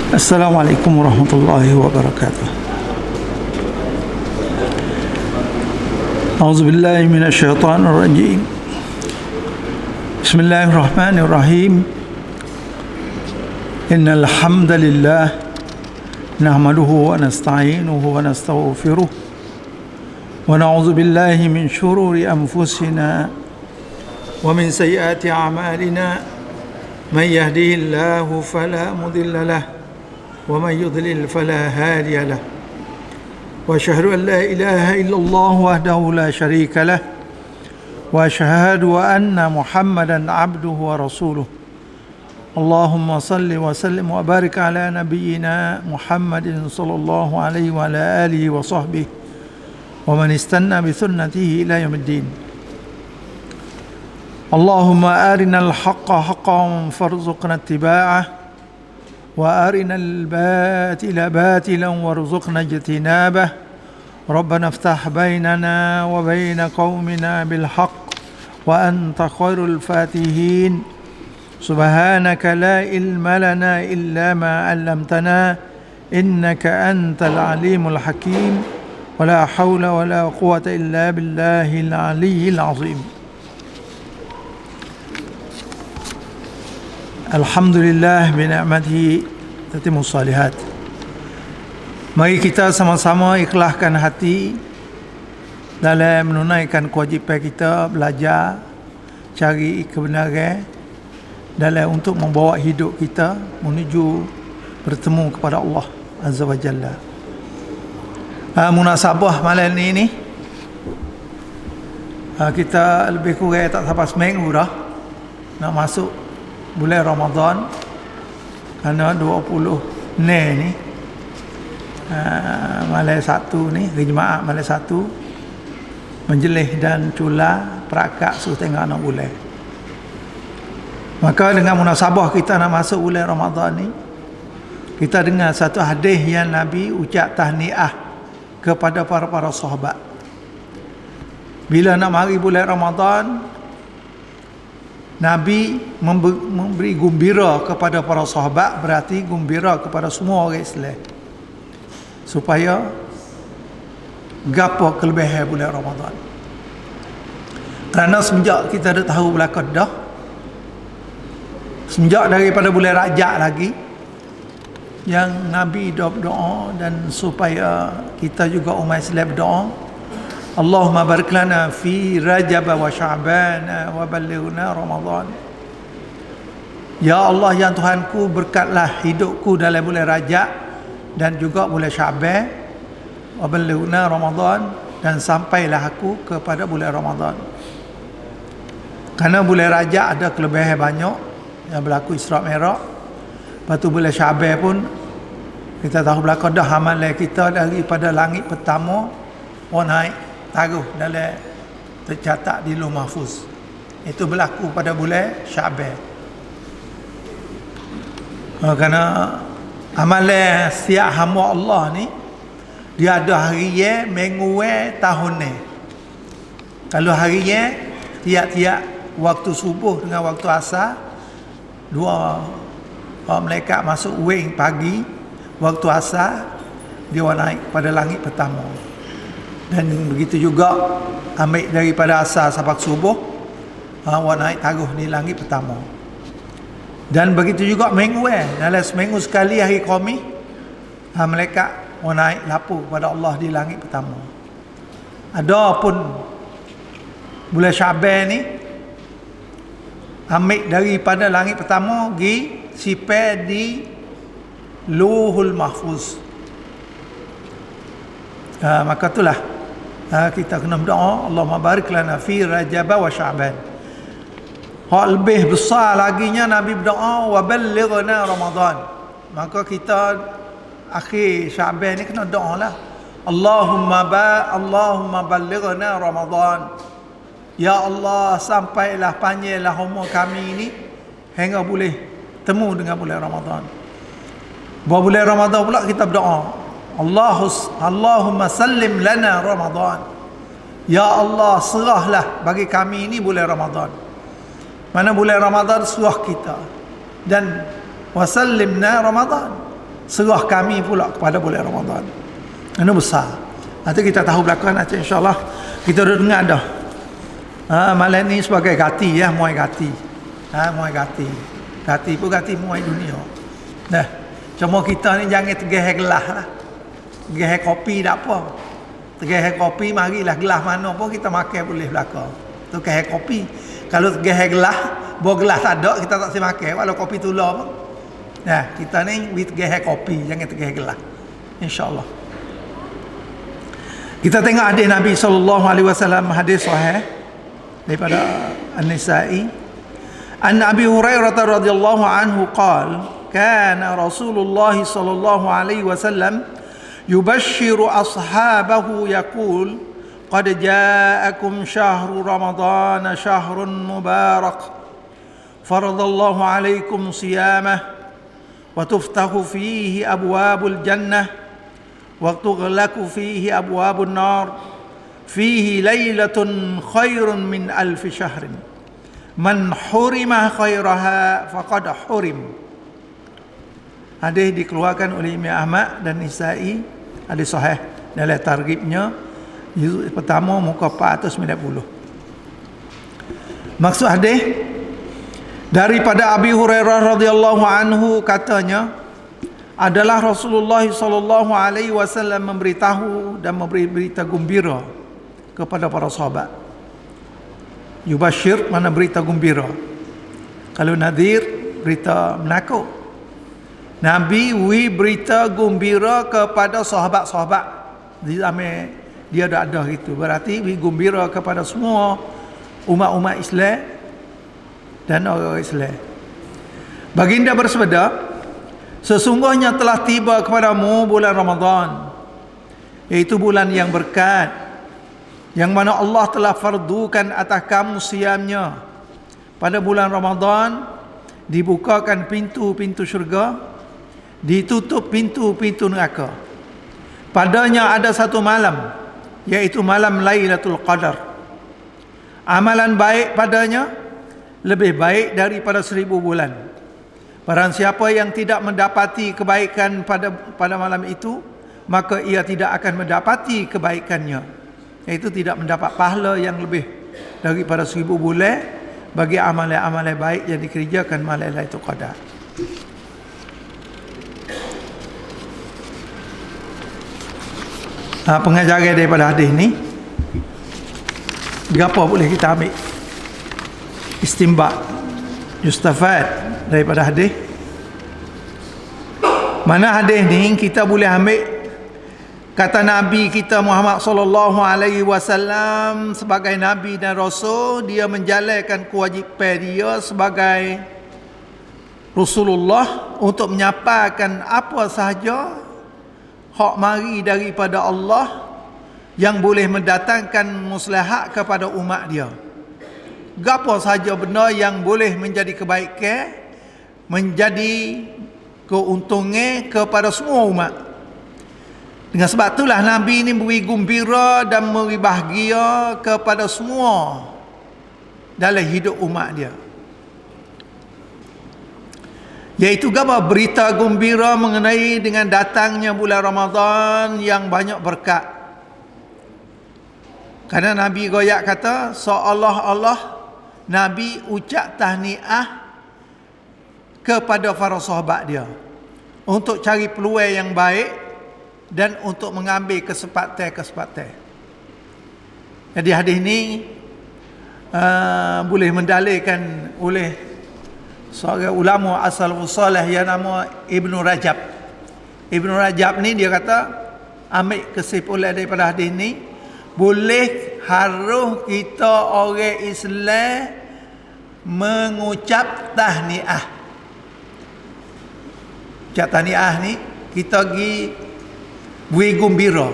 Assalamualaikum warahmatullahi wabarakatuh. A'udzubillahi minasyaitonir rajim. Bismillahirrahmanirrahim. Innal hamdalillah nahmaduhu wa nasta'inuhu wa nastaghfiruh wa na'udzu billahi min shururi anfusina wa min sayyiati a'malina. Man yahdihillahu fala mudilla lahu ومن يضلل فلا هادي له وأشهد أن لا إله إلا الله وحده لا شريك له وأشهد أن محمدا عبده ورسوله اللهم صل وسلم وبارك على نبينا محمد صلى الله عليه وعلى آله وصحبه ومن استنى بسنته إلى يوم الدين اللهم أرنا الحق حقا فارزقنا اتباعه وأرنا الباطل باطلا وارزقنا اجتنابه ربنا افتح بيننا وبين قومنا بالحق وأنت خير الفاتحين سبحانك لا علم لنا إلا ما علمتنا إنك أنت العليم الحكيم ولا حول ولا قوة إلا بالله العلي العظيم. Alhamdulillah binikmatihi tatimmus salihat. Mari kita sama-sama ikhlaskan hati dalam menunaikan kewajipan kita belajar cari kebenaran dalam untuk membawa hidup kita menuju bertemu kepada Allah Azza wa Jalla. Munasabah malam ini kita lebih kurang tak sampai seminggu dah nak masuk bulan Ramadan, kerana 20 ni malam Sabtu ni, hari Jumaat malam Sabtu menjelih dan cula perakak setengah 6 bulan. Maka dengan munasabah kita nak masuk bulan Ramadan ni, kita dengar satu hadis yang Nabi ucap tahniah kepada para sahabat. Bila nak mari bulan Ramadan, Nabi memberi gembira kepada para sahabat, berarti gembira kepada semua orang Islam, supaya gapo kelebihan bulan Ramadan. Kerana semenjak kita dah tahu belakang dah, semenjak daripada bulan Rajab lagi, yang Nabi berdoa dan supaya kita juga umat Islam berdoa, Allahumma barik lana fi Rajab wa Sya'ban wa ballighna Ramadan. Ya Allah, ya Tuhanku, berkatlah hidupku dalam bulan Rajab dan juga bulan Sya'ban, wa ballighna Ramadan, dan sampailah aku kepada bulan Ramadan. Kerana bulan Rajab ada kelebihan banyak yang berlaku Isra' Mi'raj. Lepas tu bulan Sya'ban pun kita tahu belakang dah amalan kita daripada langit pertama naik taruh dalam tercatat di Lauh Mahfuz. Itu berlaku pada bulan Sya'ban. Kerana amalan setiap hamba Allah ni, dia ada hari ye, minggu tahun ni. Kalau hari ye, tiap-tiap waktu subuh dengan waktu asar, dua malaikat masuk wing pagi, waktu asar dia naik pada langit pertama. Dan begitu juga ambil daripada asar sampai subuh, naik taruh di langit pertama. Dan begitu juga minggu dalam seminggu sekali hari Khamis, malaikat naik lapu kepada Allah di langit pertama. Adapun bulan Sya'ban ni, ambil daripada langit pertama pergi simpan di Lauhul Mahfuz. Maka itulah kita kena berdoa, Allahumma barik lana fi Rajab wa Sya'ban. Hak lebih besar laginya Nabi berdoa wa ballighna Ramadan. Maka kita akhir Sya'ban ni kena doa lah, Allahumma ballighna Ramadan. Ya Allah, sampailah panjanglah umur kami ini hingga boleh temu dengan bulan Ramadan. Bulan Ramadan pula kita berdoa, Allahumma sallim lana Ramadan. Ya Allah, serahlah bagi kami ini bulan Ramadan. Mana bulan Ramadan surah kita. Dan wasallimna Ramadan. serah kami pula kepada bulan Ramadan. Ini besar. Nanti kita tahu belakang nanti insyaAllah. Kita dah dengar dah. Malam ni sebagai gati ya, muai gati. Muai gati. Gati pun gati muai dunia. Nah, cuma kita ni jangan tergeh gelas lah. Tergeh kopi tak apa. Tergeh kopi marilah gelas mana pun kita makan boleh belakang. Tu tergeh kopi. Kalau tergeh gelas, bawa gelas tak ada kita tak boleh makan walau kopi tular pun. Nah, kita ni tergeh kopi, jangan tergeh gelas. Insya-Allah. Kita tengok hadis Nabi SAW, hadis sahih daripada An-Nisa'i. An Abi Hurairah radhiyallahu anhu qala kana Rasulullah sallallahu alaihi wasallam yubashshiru ashabahu yaqul qad ja'akum syahru ramadhan syahrun mubarak faradallahu alaikum siyamah wa tuftahu fihi abwabul jannah wa tughlaqu fihi abwabun nar fihi lailatun khairun min alfi syahrin man hurima khairaha faqad hurim. Hadis dikeluarkan oleh Imam Ahmad dan Nisa'i, hadis sahih dalam targhibnya juzuk pertama muka 490. Maksud hadis daripada Abi Hurairah radhiyallahu anhu katanya adalah Rasulullah sallallahu alaihi wasallam memberitahu dan memberi berita gembira kepada para sahabat. Yubashir mana berita gembira. Kalau nadhir berita menakut. Nabi berita gembira kepada sahabat-sahabat di zaman dia ada gitu. Berarti gembira kepada semua umat-umat Islam dan orang Islam. Baginda bersabda, sesungguhnya telah tiba kepadamu bulan Ramadan, iaitu bulan yang berkat, yang mana Allah telah fardukan atas kamu siamnya. Pada bulan Ramadan dibukakan pintu-pintu syurga, ditutup pintu-pintu neraka. Padanya ada satu malam, iaitu malam Lailatul Qadar. Amalan baik padanya lebih baik daripada 1000 bulan. Barang siapa yang tidak mendapati kebaikan pada malam itu, maka ia tidak akan mendapati kebaikannya, iaitu tidak mendapat pahala yang lebih daripada 1000 bulan bagi amalan-amalan baik yang dikerjakan malam Lailatul Qadar. Pengajaran daripada hadis ni, apa boleh kita ambil istimbat, yustafad daripada hadis? Mana hadis ni kita boleh ambil kata Nabi kita Muhammad sallallahu alaihi wasallam sebagai nabi dan rasul, dia menjalankan kewajipan dia sebagai Rasulullah untuk menyampaikan apa sahaja hak mari daripada Allah yang boleh mendatangkan maslahat kepada umat dia. Gapo sahaja benda yang boleh menjadi kebaikan, menjadi keuntungan kepada semua umat. Dengan sebab itulah Nabi ini beri gembira dan beri bahagia kepada semua dalam hidup umat dia. Iaitu gambar berita gembira mengenai dengan datangnya bulan Ramadan yang banyak berkat. Karena Nabi goyak kata seolah-olah Nabi ucap tahniah kepada para sahabat dia untuk cari peluang yang baik dan untuk mengambil kesempatan-kesempatan. Jadi hadis ni boleh mendalilkan oleh seorang ulama asal usalah yang nama Ibnu Rajab. Ibnu Rajab ni dia kata, ambil kesimpulan daripada hadis ni, boleh harus kita orang Islam mengucap tahniah. Ucap tahniah ni kita pergi beri gembira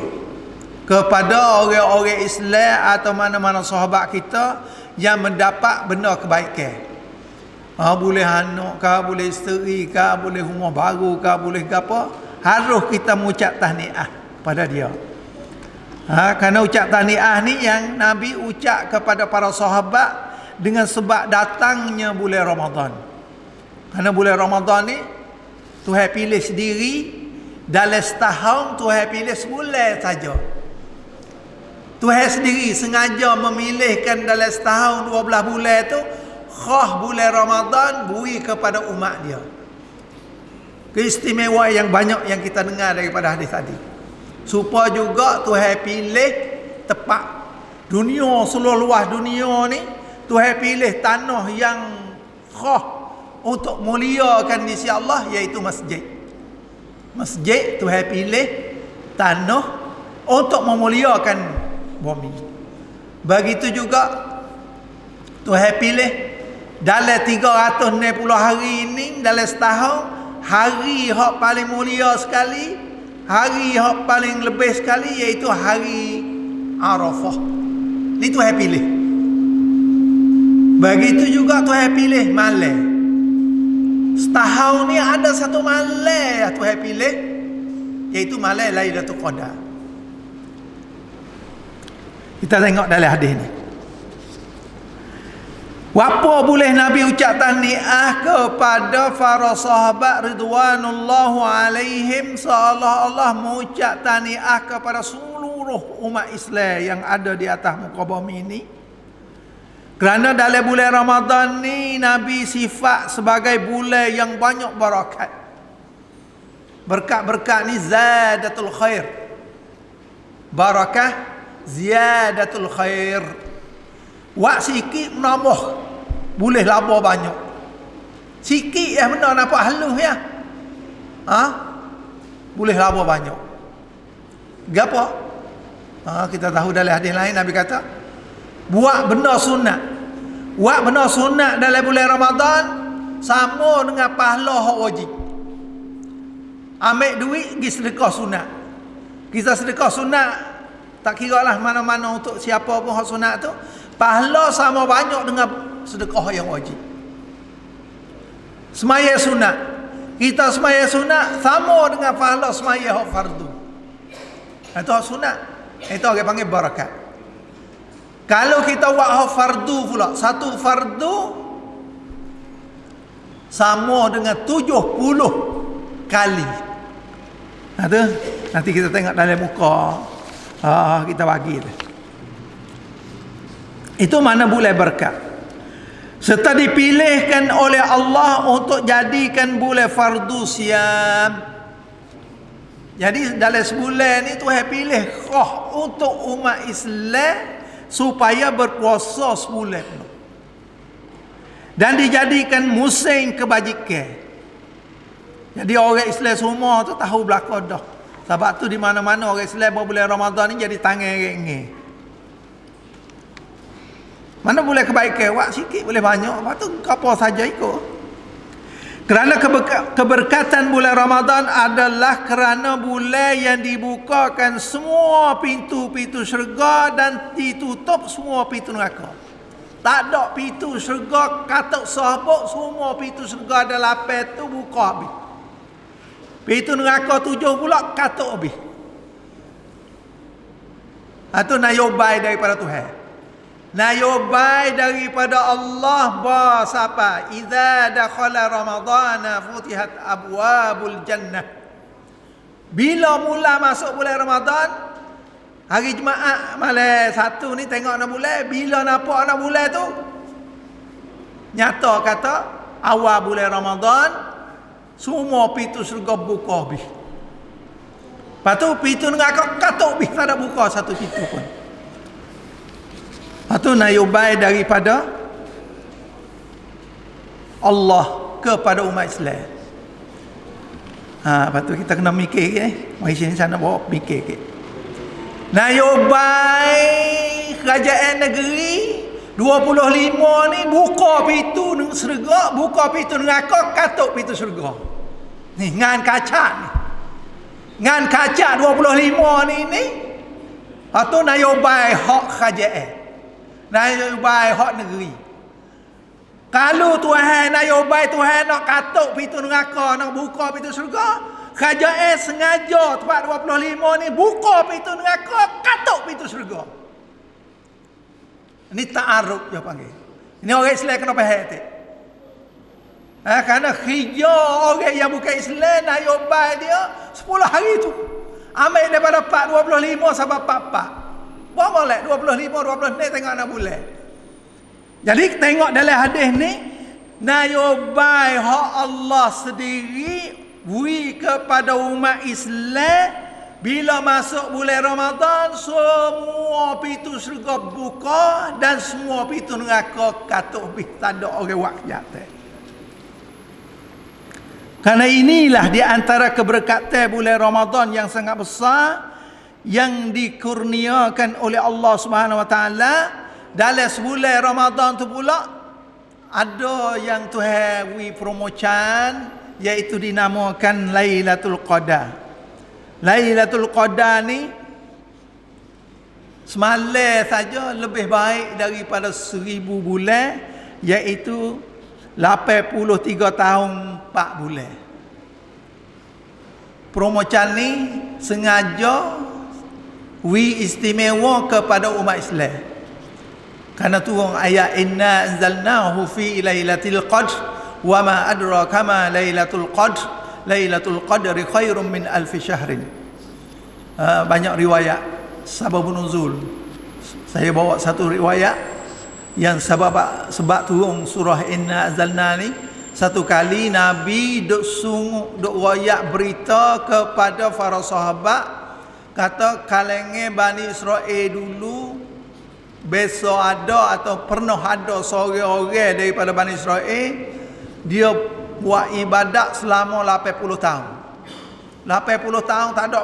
kepada orang-orang Islam atau mana-mana sahabat kita yang mendapat benda kebaikan. Boleh anak ke, boleh isteri ke, boleh rumah baru ke, boleh apa, harus kita mengucap tahniah pada dia. Kerana ucap tahniah ni yang Nabi ucap kepada para sahabat dengan sebab datangnya bulan Ramadan. Kerana bulan Ramadan ni Tuhan pilih sendiri Dalam setahun Tuhan pilih sebulan saja. Tuhan sendiri sengaja memilihkan dalam setahun 12 bulan tu khas bulan Ramadan beri kepada umat dia. Keistimewaan yang banyak yang kita dengar daripada hadis tadi. Supaya juga Tuhan pilih tepat dunia, seluruh luas dunia ni Tuhan pilih tanah yang khas untuk muliakan di sisi Allah, iaitu masjid. Masjid Tuhan pilih tanah untuk memuliakan bumi. Begitu juga Tuhan pilih dalam 360 hari ini, dalam setahun, hari yang paling mulia sekali, hari yang paling lebih sekali, iaitu hari Arafah. Ini Tuhan pilih. Begitu juga Tuhan pilih malam. Setahun ni ada satu malam yang Tuhan pilih, iaitu malam Lailatul Qadar. Kita tengok dalam hadis ni. Apa boleh Nabi ucap tahniah kepada para sahabat ridwanullahu alaihim, seolah-olah mengucap tahniah kepada seluruh umat Islam yang ada di atas muka bumi ini. Kerana dalam bulan Ramadan ni Nabi sifat sebagai bulan yang banyak barakat. Berkat-berkat ni zadatul khair. Barakah ziyadatul khair. Wak sikit menambah, boleh labah banyak. Sikit benda nampak halus ya. Boleh labah banyak. Gapo? Kita tahu dalam hadis lain Nabi kata, buat benda sunat. Buat benda sunat dalam bulan Ramadan sama dengan pahala hak wajib. Ambil duit pergi sedekah sunat. Kita sedekah sunat, tak kira lah mana-mana untuk siapa pun hak sunat tu, pahala sama banyak dengan sedekah yang wajib. Semaya sunat, kita semaya sunat sama dengan pahala semaya hak fardu. Itu hak sunat. Itu orang panggil barakat. Kalau kita buat hak fardu pula, satu fardu sama dengan 70 kali. Nanti kita tengok dalam muka. Kita bagi tu. Itu mana boleh berkat. Serta dipilihkan oleh Allah untuk jadikan bulan fardu siam. Jadi dalam sebulan ni Tuhan pilih khas untuk umat Islam supaya berpuasa sebulan penuh. Dan dijadikan musim kebajikan. Jadi orang Islam semua tu tahu belakang dah. Sebab tu di mana-mana orang Islam bulan Ramadan ni jadi tangan rengeng. Mana boleh kebaikan, wak sikit boleh banyak, lepas tu apa saja ikut. Kerana keberkatan bulan Ramadan adalah kerana bulan yang dibukakan semua pintu-pintu syurga dan ditutup semua pintu neraka. Tak ada pintu syurga katuk sahabat, semua pintu syurga ada 8 tu buka habis. Pintu neraka 7 pula katuk habis. Itu nayobai daripada Tuhan. Nayobai daripada Allah bahasa apa? Idza dakhala ramadhana futihat abwabul jannah. Bila mula masuk bulan Ramadan, hari Jumaat malam 1 ni tengok nak bulan, bila nampak nak bulan tu nyata kata awal bulan Ramadan semua pintu syurga buka habis. Lepas tu pintu neraka katuk habis, tak ada buka satu pintu pun. Itu nayobai daripada Allah kepada umat Islam. Lepas tu kita kena mikir mari sini sana bawa mikir ke. Nayobai kerajaan negeri 25 ni buka pintu syurga, buka pintu neraka, katuk pintu syurga. Ni ngan kaca ni. Ngan kaca 25 ni. Itu nayobai hak kerajaan. Nayobai hak negeri. Kalau Tuhan nayobai Tuhan nak katuk pintu neraka, nak buka pintu syurga, kerajaan sengaja tempat 25 ni buka pintu neraka, katuk pintu syurga. Ini ta'aruf dia panggil. Ini orang Islam kena faham tu. Kerana kerja orang yang bukan Islam nayobai dia 10 hari tu. Ambil daripada 25 sampai 44. Berapa molek 25 ni tengok 6 bulan. Jadi tengok dalam hadis ni, nayobai hak Allah sendiri beri kepada umat Islam. Bila masuk bulan Ramadan, semua pintu syurga buka dan semua pintu neraka katuk habis, tak ada orang buat kejahatan. Karena inilah di antara keberkatan bulan Ramadan yang sangat besar yang dikurniakan oleh Allah Subhanahu Wa Taala. Dalam sebulan Ramadan tu pula ada yang Tuhan beri promotion, iaitu dinamakan Lailatul Qadar. Lailatul Qadar ni semalam saja lebih baik daripada 1000 bulan, iaitu 83 tahun 4 bulan. Promocan ni sengaja istimewa kepada umat Islam. Karena turun ayat inna anzalnahu fi lailatul qadr wa ma adraka ma lailatul qadr. Lailatul Qadri khairum min alfi syahrin. Banyak riwayat sababun nuzul. Saya bawa satu riwayat yang sebab turun surah Inna Anzalna ni, satu kali Nabi duk royak berita kepada para sahabat, kata kalangan Bani Israel dulu besok ada atau pernah ada seorang-orang daripada Bani Israel, dia buat ibadat selama 80 tahun. 80 tahun tak ada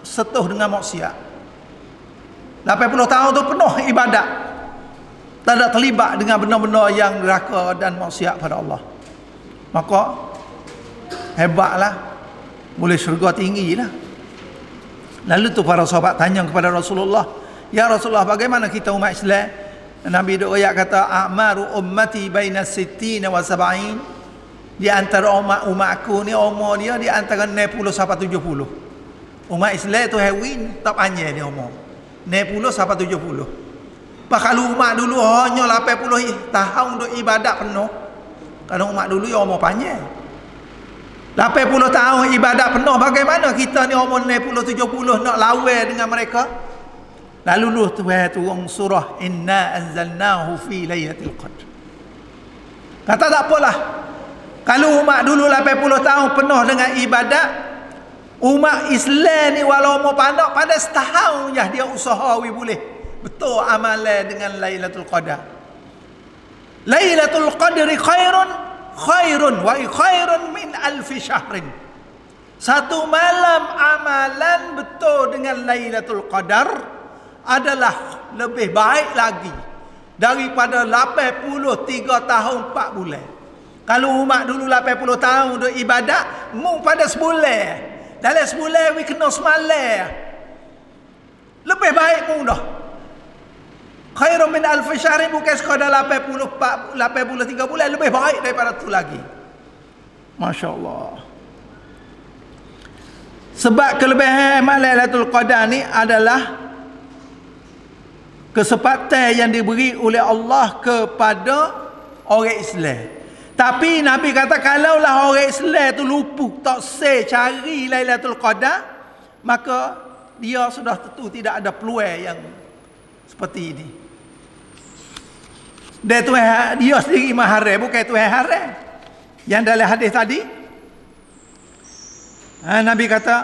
sentuh dengan maksiat. 80 tahun tu penuh ibadat, tak ada terlibat dengan benda-benda yang neraka dan maksiat pada Allah. Maka hebatlah, boleh syurga tinggi lah. Lalu tu para sahabat tanya kepada Rasulullah, ya Rasulullah, bagaimana kita umat Islam? Nabi doa kata, a'maru ummati baina 60 wa 70. Di antara umat aku ni, umur dia di antara 60 sampai 70. Umat Islam tu hewin tak panjang dia umur 60 sampai 70. Pak kalau umat dulu hanya 80 tahun duk ibadat penuh. Kalau umat dulu ya umur panjang. 80 tahun ibadat penuh, bagaimana kita ni umur 60 70 nak lawan dengan mereka? Lalu Tuhan turun surah Inna Anzalnahu fi Lailatul Qadr. Kata tak apalah. Kalau umat dulu 80 tahun penuh dengan ibadat, umat Islam ni walau mau pandang pada setahun je dia usaha boleh betul amalan dengan Lailatul Qadar. Lailatul Qadri khairun wa khairun min alfi syahrin. Satu malam amalan betul dengan Lailatul Qadar adalah lebih baik lagi daripada 83 tahun 4 bulan. Kalau umat dulu 80 tahun duk ibadat, mu pada sebulan. Dalam sebulan we kena semalam. Lebih baik mu dah. Khairun min alfi syahrin, bukan sekadar 83 bulan, lebih baik daripada tu lagi. Masya-Allah. Sebab kelebihan Lailatul Qadar ni adalah kesempatan yang diberi oleh Allah kepada orang Islam. Tapi Nabi kata kalaulah orang Islam tu luput tak cari Lailatul Qadar, maka dia sudah tentu tidak ada peluang yang seperti ini. Dia sendiri maharam, bukan Tuhan haram. Yang dalam hadis tadi Nabi kata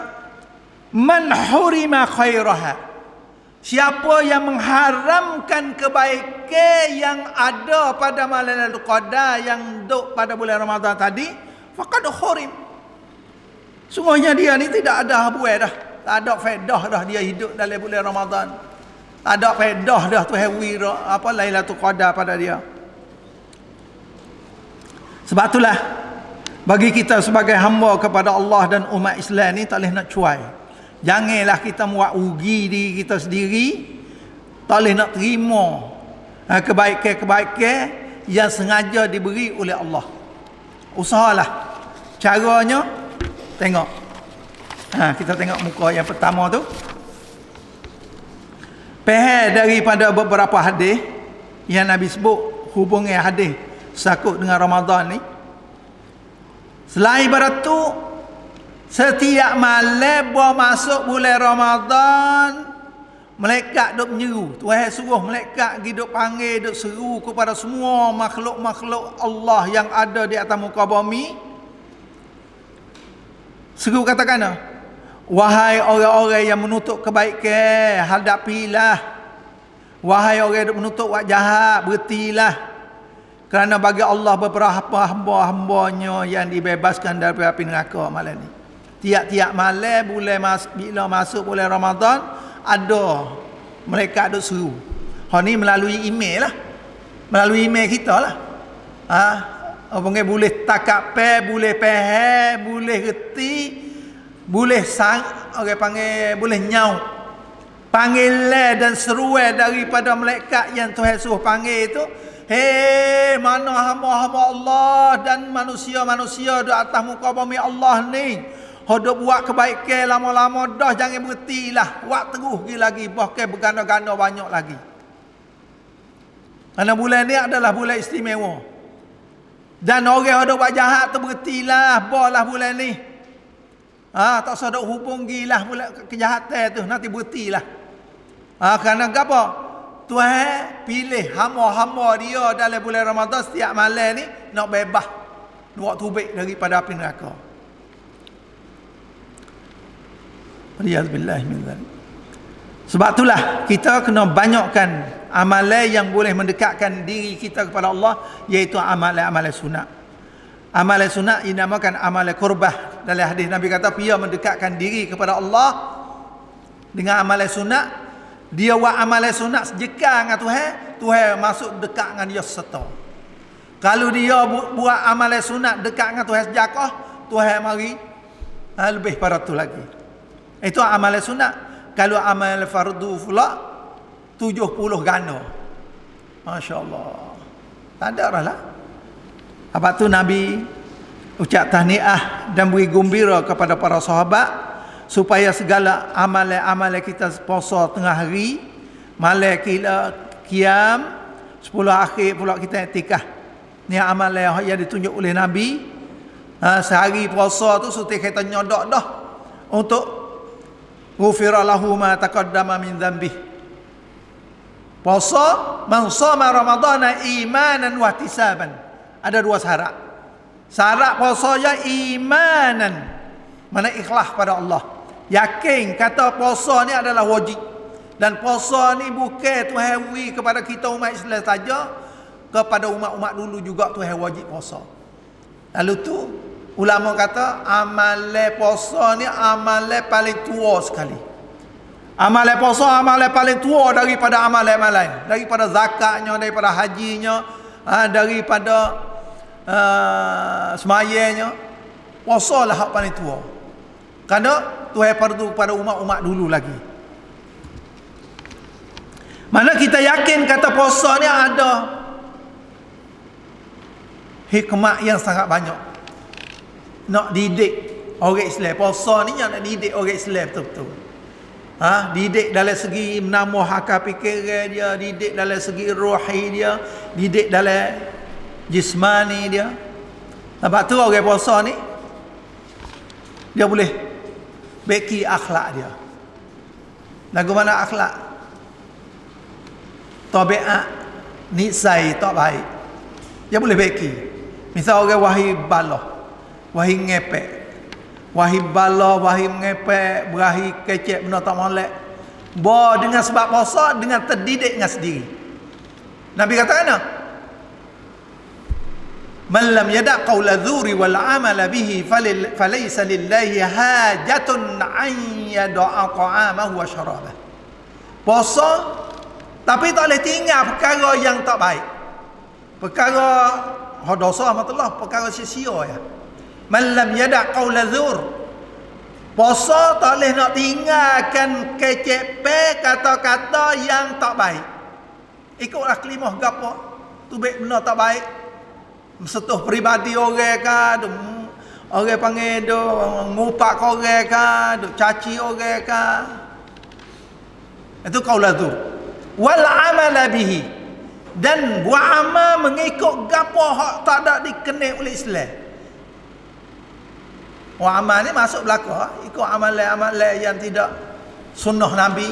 man hurima khairaha, siapa yang mengharamkan kebaikan yang ada pada malam Lailatul Qadar yang duduk pada bulan Ramadan tadi, faqad hurim. Sungguhnya dia ni tidak ada habuai dah, tak ada faedah dah dia hidup dalam bulan Ramadan. Tak ada faedah dah tu wira apa Lailatul Qadar pada dia. Sebab itulah bagi kita sebagai hamba kepada Allah dan umat Islam ni tak boleh nak cuai. Janganlah kita buat rugi diri kita sendiri. Tak boleh nak terima kebaikan-kebaikan yang sengaja diberi oleh Allah. Usahalah. Caranya tengok. Kita tengok muka yang pertama tu. Daripada beberapa hadis yang Nabi sebut hubungan hadis sakut dengan Ramadan ni. Selain daripada tu, Setiap malam bawa masuk bulan Ramadan, malaikat duk menyeru. Tuhan suruh malaikat pergi duk panggil, duk seru kepada semua makhluk-makhluk Allah yang ada di atas muka bumi. Seru katakan, wahai orang-orang yang menuntut kebaikan, hadapilah. Wahai orang yang menuntut buat jahat, berhentilah. Kerana bagi Allah beberapa hamba-hambanya yang dibebaskan daripada api neraka malam ni. Tiap-tiap malam bila masuk bulan Ramadan, ada mereka ada seru. Hal ni melalui email lah. Melalui email kita lah. Orang boleh takap boleh faham, boleh reti, boleh orang panggil boleh nyau. Panggilan dan seruan daripada malaikat yang Tuhan suruh panggil itu, hei, mana hamba-hamba Allah dan manusia-manusia di atas muka bumi Allah ni. Hodok buat kebaikan lama-lama dah, jangan berhentilah. Buat terus lagi, bahkan berganda-ganda banyak lagi. Kerana bulan ni adalah bulan istimewa. Dan orang hodok buat jahat tu berhentilah, balah bulan ni. Tak usah dok hubungilah bulan kejahatan tu, nanti berhentilah. Kerana apa? Tuhan pilih hamba-hamba dia dalam bulan Ramadan setiap malam ni nak bebas, buat tubik daripada api neraka. Waliyadzubillah min dzalik. Sebab itulah kita kena banyakkan amalan yang boleh mendekatkan diri kita kepada Allah, iaitu amalan-amalan sunat. Amalan sunat dinamakan amalan qurbah. Dalam hadis Nabi kata, dia mendekatkan diri kepada Allah dengan amalan sunat. Dia buat amalan sunat sejekal dengan Tuhan, Tuhan masuk dekat dengan dia serta. Kalau dia buat amalan sunat dekat dengan Tuhan sejakah, Tuhan mari lebih pada tu lagi. Itu amalan sunat. Kalau amal fardu pula 70 ganda. Masya-Allah. Tak ada dah lah. Apa tu Nabi ucap tahniah dan beri gembira kepada para sahabat supaya segala amalan-amalan kita puasa tengah hari, malam kita qiyam, 10 akhir pula kita iktikaf. Ni amalan yang ditunjuk oleh Nabi. Sehari puasa tu suti kita nyodok dah untuk ghufira lahu ma taqaddama min dhanbi. Puasa man shama ramadhana imanan wa ihtisaban. Ada dua syarat. Syarat puasa ya imanan, mana ikhlas pada Allah. Yakin kata puasa ni adalah wajib. Dan puasa ni bukan Tuhan beri kepada kita umat Islam saja, kepada umat-umat dulu juga Tuhan wajib puasa. Lalu tu ulama kata amalan puasa ni amalan paling tua sekali. Amalan puasa amalan paling tua daripada amalan lain, daripada zakatnya, daripada hajinya, daripada semayanya. Puasa lah hak paling tua. Kerana Tuhan fardu pada umat-umat dulu lagi. Mana kita yakin kata puasa ni ada hikmah yang sangat banyak. Nak didik orang Islam. Puasa ni yang nak didik orang Islam betul-betul. Didik dalam segi menambah akal fikiran dia, didik dalam segi rohi dia, didik dalam jismani dia. Sebab tu orang puasa ni dia boleh beki akhlak dia. Lagu mana akhlak? Tabiat nisai tak baik, dia boleh beki. Misal orang wahai balah, wahai ngepek, wahai balah, wahai ngepek, wahai kecek benda tak molek, dengan sebab puasa, dengan terdidik dengan sendiri. Nabi kata kan, man lam yada' qawla dzuri wal amala bihi falaysa lillahi hajatun an yada'a ta'amahu wa syarabah. Puasa tapi tak boleh tinggal perkara yang tak baik, perkara dosa matullah, perkara sia-sia ya. Man lam yada' qawla dzur, puasa tak boleh nak tinggalkan kecek kata-kata yang tak baik. Ikutlah kelimah gapo tubik benda tak baik, setuh peribadi orang ke, orang panggil do ngupak orang ke, do caci orang ke. Itu qaul dzur. Wal amala bihi, dan buat amal mengikut gapo hak tak ada dikenal oleh Islam. amal ni masuk belaka, ikut amalan-amalan yang tidak sunnah Nabi,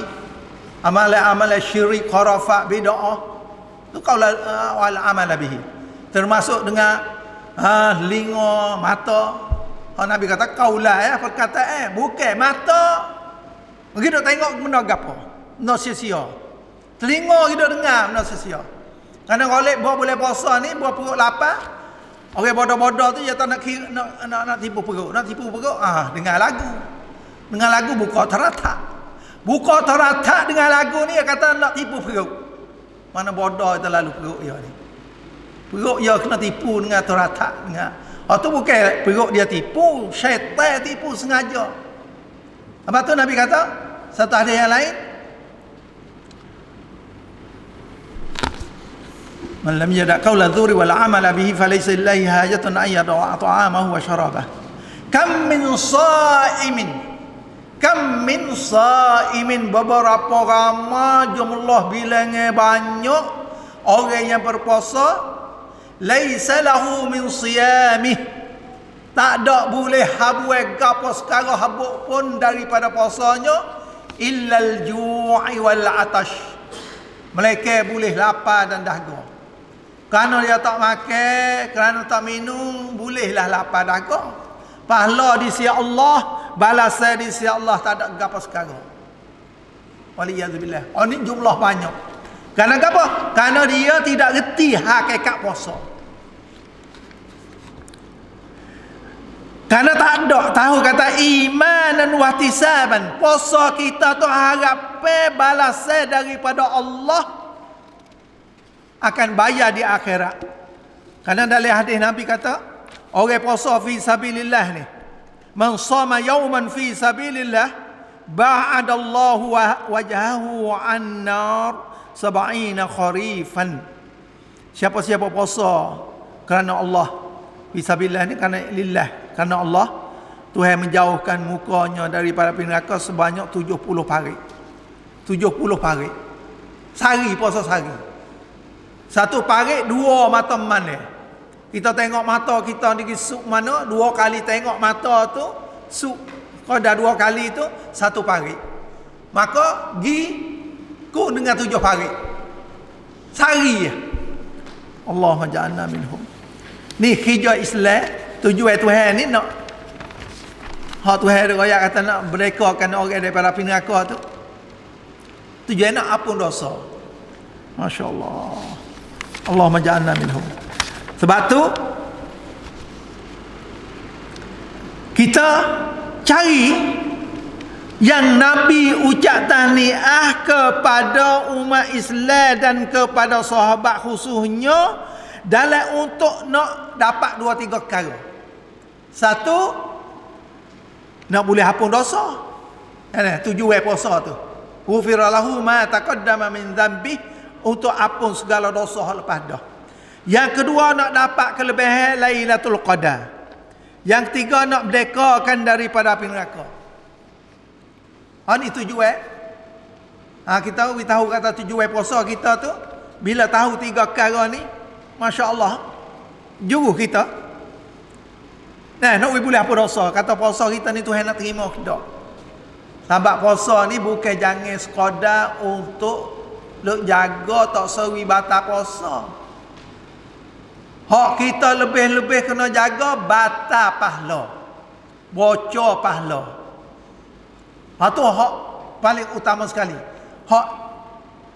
amalan-amalan syirik, khurafat, bid'ah. Tu qaul wal amal bihi. Termasuk dengan telinga, mata. Nabi kata qaula perkataan, bukan mata. Begitu tengok benda gapo? No sia-sia. Telinga kita dengar benda sia-sia. Karena golek boleh puasa ni buat perut lapar. Orang bodoh-bodoh tu dia tak nak tipu perut, dengar lagu. Dengar lagu buka teratak. Buka teratak dengan lagu ni dia kata nak tipu perut. Mana bodoh terlalu perut dia ni. Perut dia kena tipu dengan teratak, dengan. Tu bukan perut dia tipu, syaitan tipu sengaja. Lepas tu Nabi kata, satu hadis yang lain, man lam yada' qawla dzuri wal 'amala bihi falaysa lillahi hajatun an yada'a ta'amahu wa syarabah. Kam min sa'imin beberapa ramai jumlah bilangnya banyak orang yang berpuasa laisa lahu min siyamih, tak ada boleh habuai gapo sekarang habuk pun daripada puasanya illal ju'i wal atash, mereka boleh lapar dan dahaga. Kerana dia tak makan, kerana tak minum, bolehlah lapar dahaga. Pahala di sisi Allah, balasan di sisi Allah tak ada gapo sekarang. Waliyazubillah. Ini jumlah banyak. Kerana apa? Kerana dia tidak reti hakikat puasa. Kerana tak ada tahu kata iman dan wahtisaban. Puasa kita tu harap balasan daripada Allah akan bayar di akhirat. Kerana dalam hadis Nabi kata, orang puasa fi sabilillah ni, man shama yawman fi sabilillah ba'adallahu wajhahu 'an nar 70 kharifan. Siapa-siapa puasa kerana Allah, fi sabilillah ni kerana lillah, kerana Allah, Tuhan menjauhkan mukanya daripada api neraka sebanyak 70 parit. 70 parit. Sehari puasa sehari. Satu parit dua mata mana. Kita tengok mata kita ni suk mana, dua kali tengok mata tu suk. Kalau dah dua kali tu satu parit. Maka ku dengan 7 parit. Sehari. Allahumma ja'alna minhum. Ni hijau Islam, tujuan Tuhan ni nak hak Tuhan dia kata nak berekakan orang daripada api neraka tu. Tujuan nak ampun dosa. Masya-Allah. Allahumma ja'alna minhum. Sebab tu kita cari yang Nabi ucap tahniah kepada umat Islam dan kepada sahabat khususnya dalam untuk nak dapat 2-3 perkara. Satu, nak boleh hapus dosa. Tujuan puasa tu. Ghufira lahu ma taqaddama min dhanbi, untuk hapun segala dosa lepas dah. Yang kedua, nak dapat kelebihan Lailatul Qadar. Yang ketiga, nak merdekakan daripada api neraka. Ini tujuan. Kita tahu kata tujuan puasa kita tu, bila tahu 3 perkara ni, masya-Allah, juru kita. Nak boleh apa dosa. Kata puasa kita ni Tuhan nak terima ke tak? Sebab puasa ni bukan jangan sekadar untuk nak jaga tak seri batal puasa. Hak kita lebih-lebih kena jaga batal pahala, bocor pahala. Itu hak paling utama sekali. Hak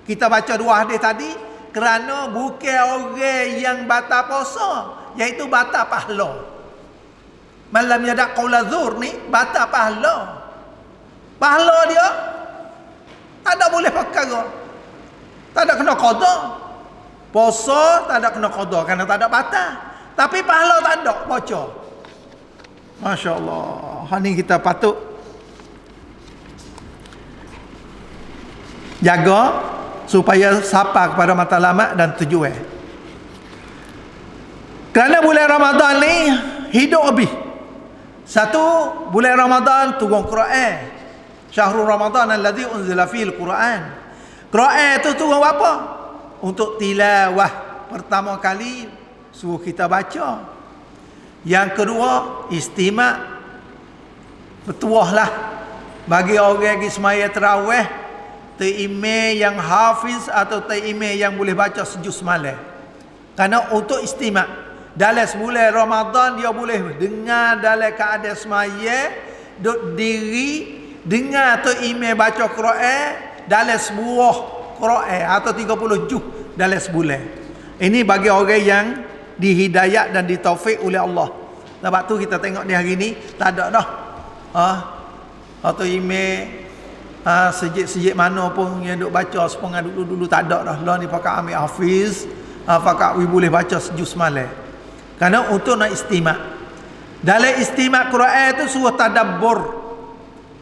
kita baca 2 hadis tadi, kerana bukan orang yang batal puasa, iaitu batal pahala. Malam yada' qaula zur ni batal pahala. Pahala dia tak ada boleh perkara. Tak ada kena qada. Puasa tak ada kena qada kerana tak ada batal. Tapi pahala tak ada, bocor. Masya-Allah. Ni kita patut jaga supaya sampai kepada matlamat dan tujuan. Kerana bulan Ramadan ni hidup lebih. Satu, bulan Ramadan turun Quran. Syahrul Ramadan alladzi unzila fihi al-Quran. Quran itu turun apa? Untuk tilawah. Pertama kali suruh kita baca. Yang kedua, istima'. Bertuah lah bagi orang yang semaya terawih, terimeh yang hafiz atau terimeh yang boleh baca sejus malam. Karena untuk istimak dalam sebulan Ramadan dia boleh dengar dalam keadaan semaya, duduk diri, dengar terimeh baca Quran dalam sebuah Quran atau 30 juz dalam sebulan. Ini bagi orang yang dihidayat dan ditaufik oleh Allah. Sebab tu kita tengok di hari ni tak ada dah. Atau email sejik mana pun yang duk baca sepengah dulu tak ada dah. Lah ni pakai ambil hafiz, pakai boleh baca sejus malam. Karena untuk nak istimak. Dalam istimak Quran tu suruh tadabbur.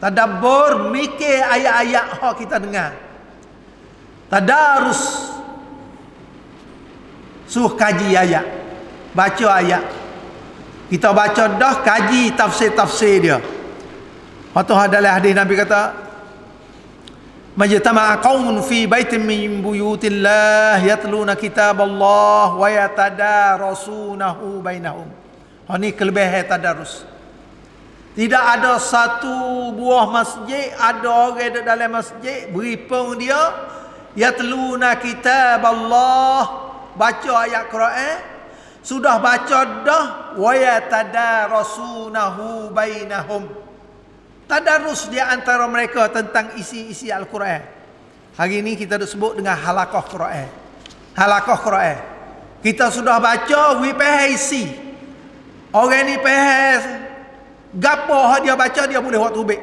Tadabbur mikir ayat-ayat hak kita dengar. Tadarus suruh kaji ayat, baca ayat. Kita baca dah, kaji tafsir-tafsir dia. Waktu dalam hadis Nabi kata, majtama'a qaumun fi baitin min buyutillah yatluna kitaballah wa yatadarasunahu bainahum. Ini kelebihan tadarus. Tidak ada satu buah masjid, ada orang dalam masjid beri pun dia yatluna kitaballah, baca ayat Quran, sudah baca dah, wa yatadarasunahu bainahum, tadarus di antara mereka tentang isi-isi Al-Quran. Hari ini kita sebut dengan halaqah Quran. Halaqah Quran. Kita sudah baca, we faham isi. Orang ni faham gapo dia baca, dia boleh buat tubik.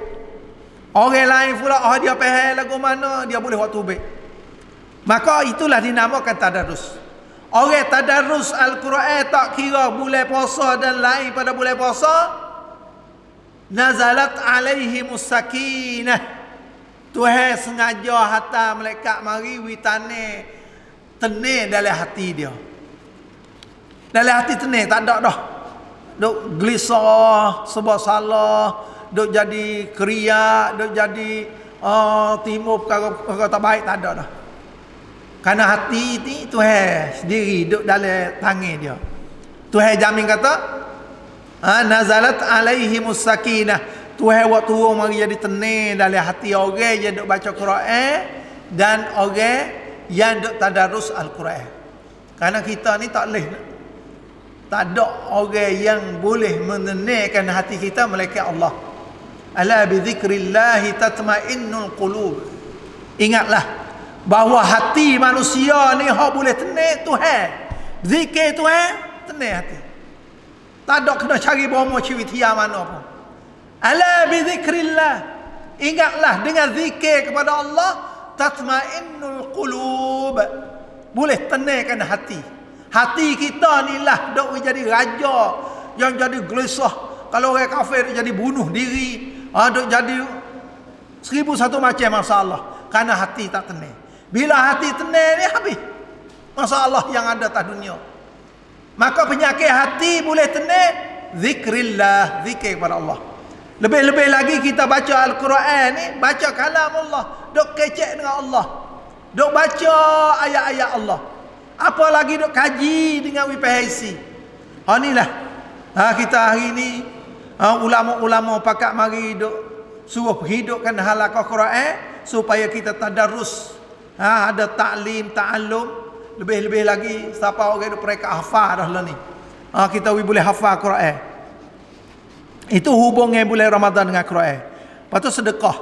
Orang lain pula dia faham lagu mana, dia boleh buat tubik. Maka itulah dinamakan tadarus. Orang tadarus Al-Quran tak kira bulan puasa dan lain pada bulan puasa, nazalat alaihimus sakinah. Tuhan sengaja hantar malaikat mari witane tenang dalam hati dia. Dalam hati tenang, tak ada dah duk gelisah sebab salah, duk jadi keriak, duk jadi timur perkara tak baik, tak ada dah. Karena hati ni Tuhan sendiri duk dalam tangan dia. Tuhan jamin kata, nazalat alaihimus sakinah. Tuhan buat turun mari jadi tenang dalam hati orang yang duk baca Quran dan orang yang duk tadarus Al-Quran. Karena kita ni tak ada orang yang boleh menenangkan hati kita melainkan Allah. Ala bi dzikrillahi tatmainnul qulub. Ingatlah bahawa hati manusia ni hak boleh tenang Tuhan. Zikir Tuhan, tenang hati. Tak ada kena cari bomo ciwitia mana pun. Ala bi dzikrillah. Ingatlah dengan zikir kepada Allah, tatmainnul qulub. Boleh tenangkan hati. Hati kita ni lah dok jadi raja yang jadi gelisah. Kalau orang kafir jadi bunuh diri, dok jadi 1001 macam masalah karena hati tak tenang. Bila hati tenang ni habis masalah yang ada atas dunia. Maka penyakit hati boleh tenang, zikrillah, zikir kepada Allah. Lebih-lebih lagi kita baca Al-Quran ni, baca kalam Allah, dok kecek dengan Allah, dok baca ayat-ayat Allah. Apa lagi dok kaji dengan wipahisi. Inilah kita hari ni ulama-ulama pakat mari dok suruh hidupkan halaqah Quran supaya kita tadarus. Ada ta'lim, ta'allum. Lebih-lebih lagi siapa orang duk mereka hafal dah lah ni. Kita boleh hafal Quran. Itu hubungan bulan Ramadan dengan Quran. Lepas tu sedekah.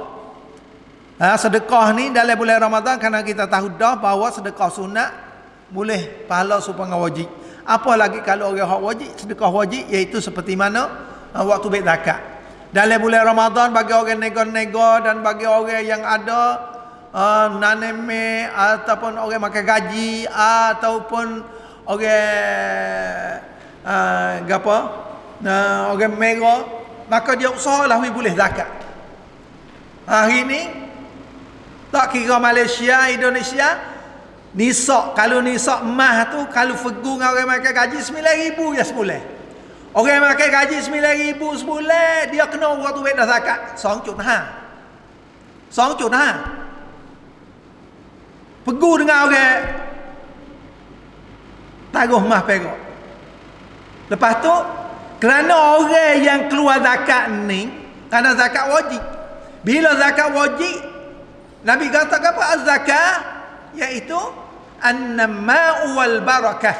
Sedekah ni dalam bulan Ramadan kerana kita tahu dah bahawa sedekah sunat boleh pahala supaya wajib. Apa lagi kalau orang hak wajib, sedekah wajib iaitu seperti mana waktu baik zakat. Dalam bulan Ramadan bagi orang nego-nego dan bagi orang yang ada naneme ataupun orang makan gaji ataupun orang orang merah, maka dia usahalah boleh zakat. Hari ni tak kira Malaysia, Indonesia, nisak, kalau nisak emas tu kalau fegu dengan orang makan gaji 9,000 je sebulan. Orang makan gaji 9,000 sebulan, dia kena waktu duit dah zakat 2.5. Fegu dengan orang taruh emas perak. Lepas tu kerana orang yang keluar zakat ni Karena zakat wajib. Bila zakat wajib, Nabi kata apa? Az-zakah, iaitu an-nama'u wal barakah.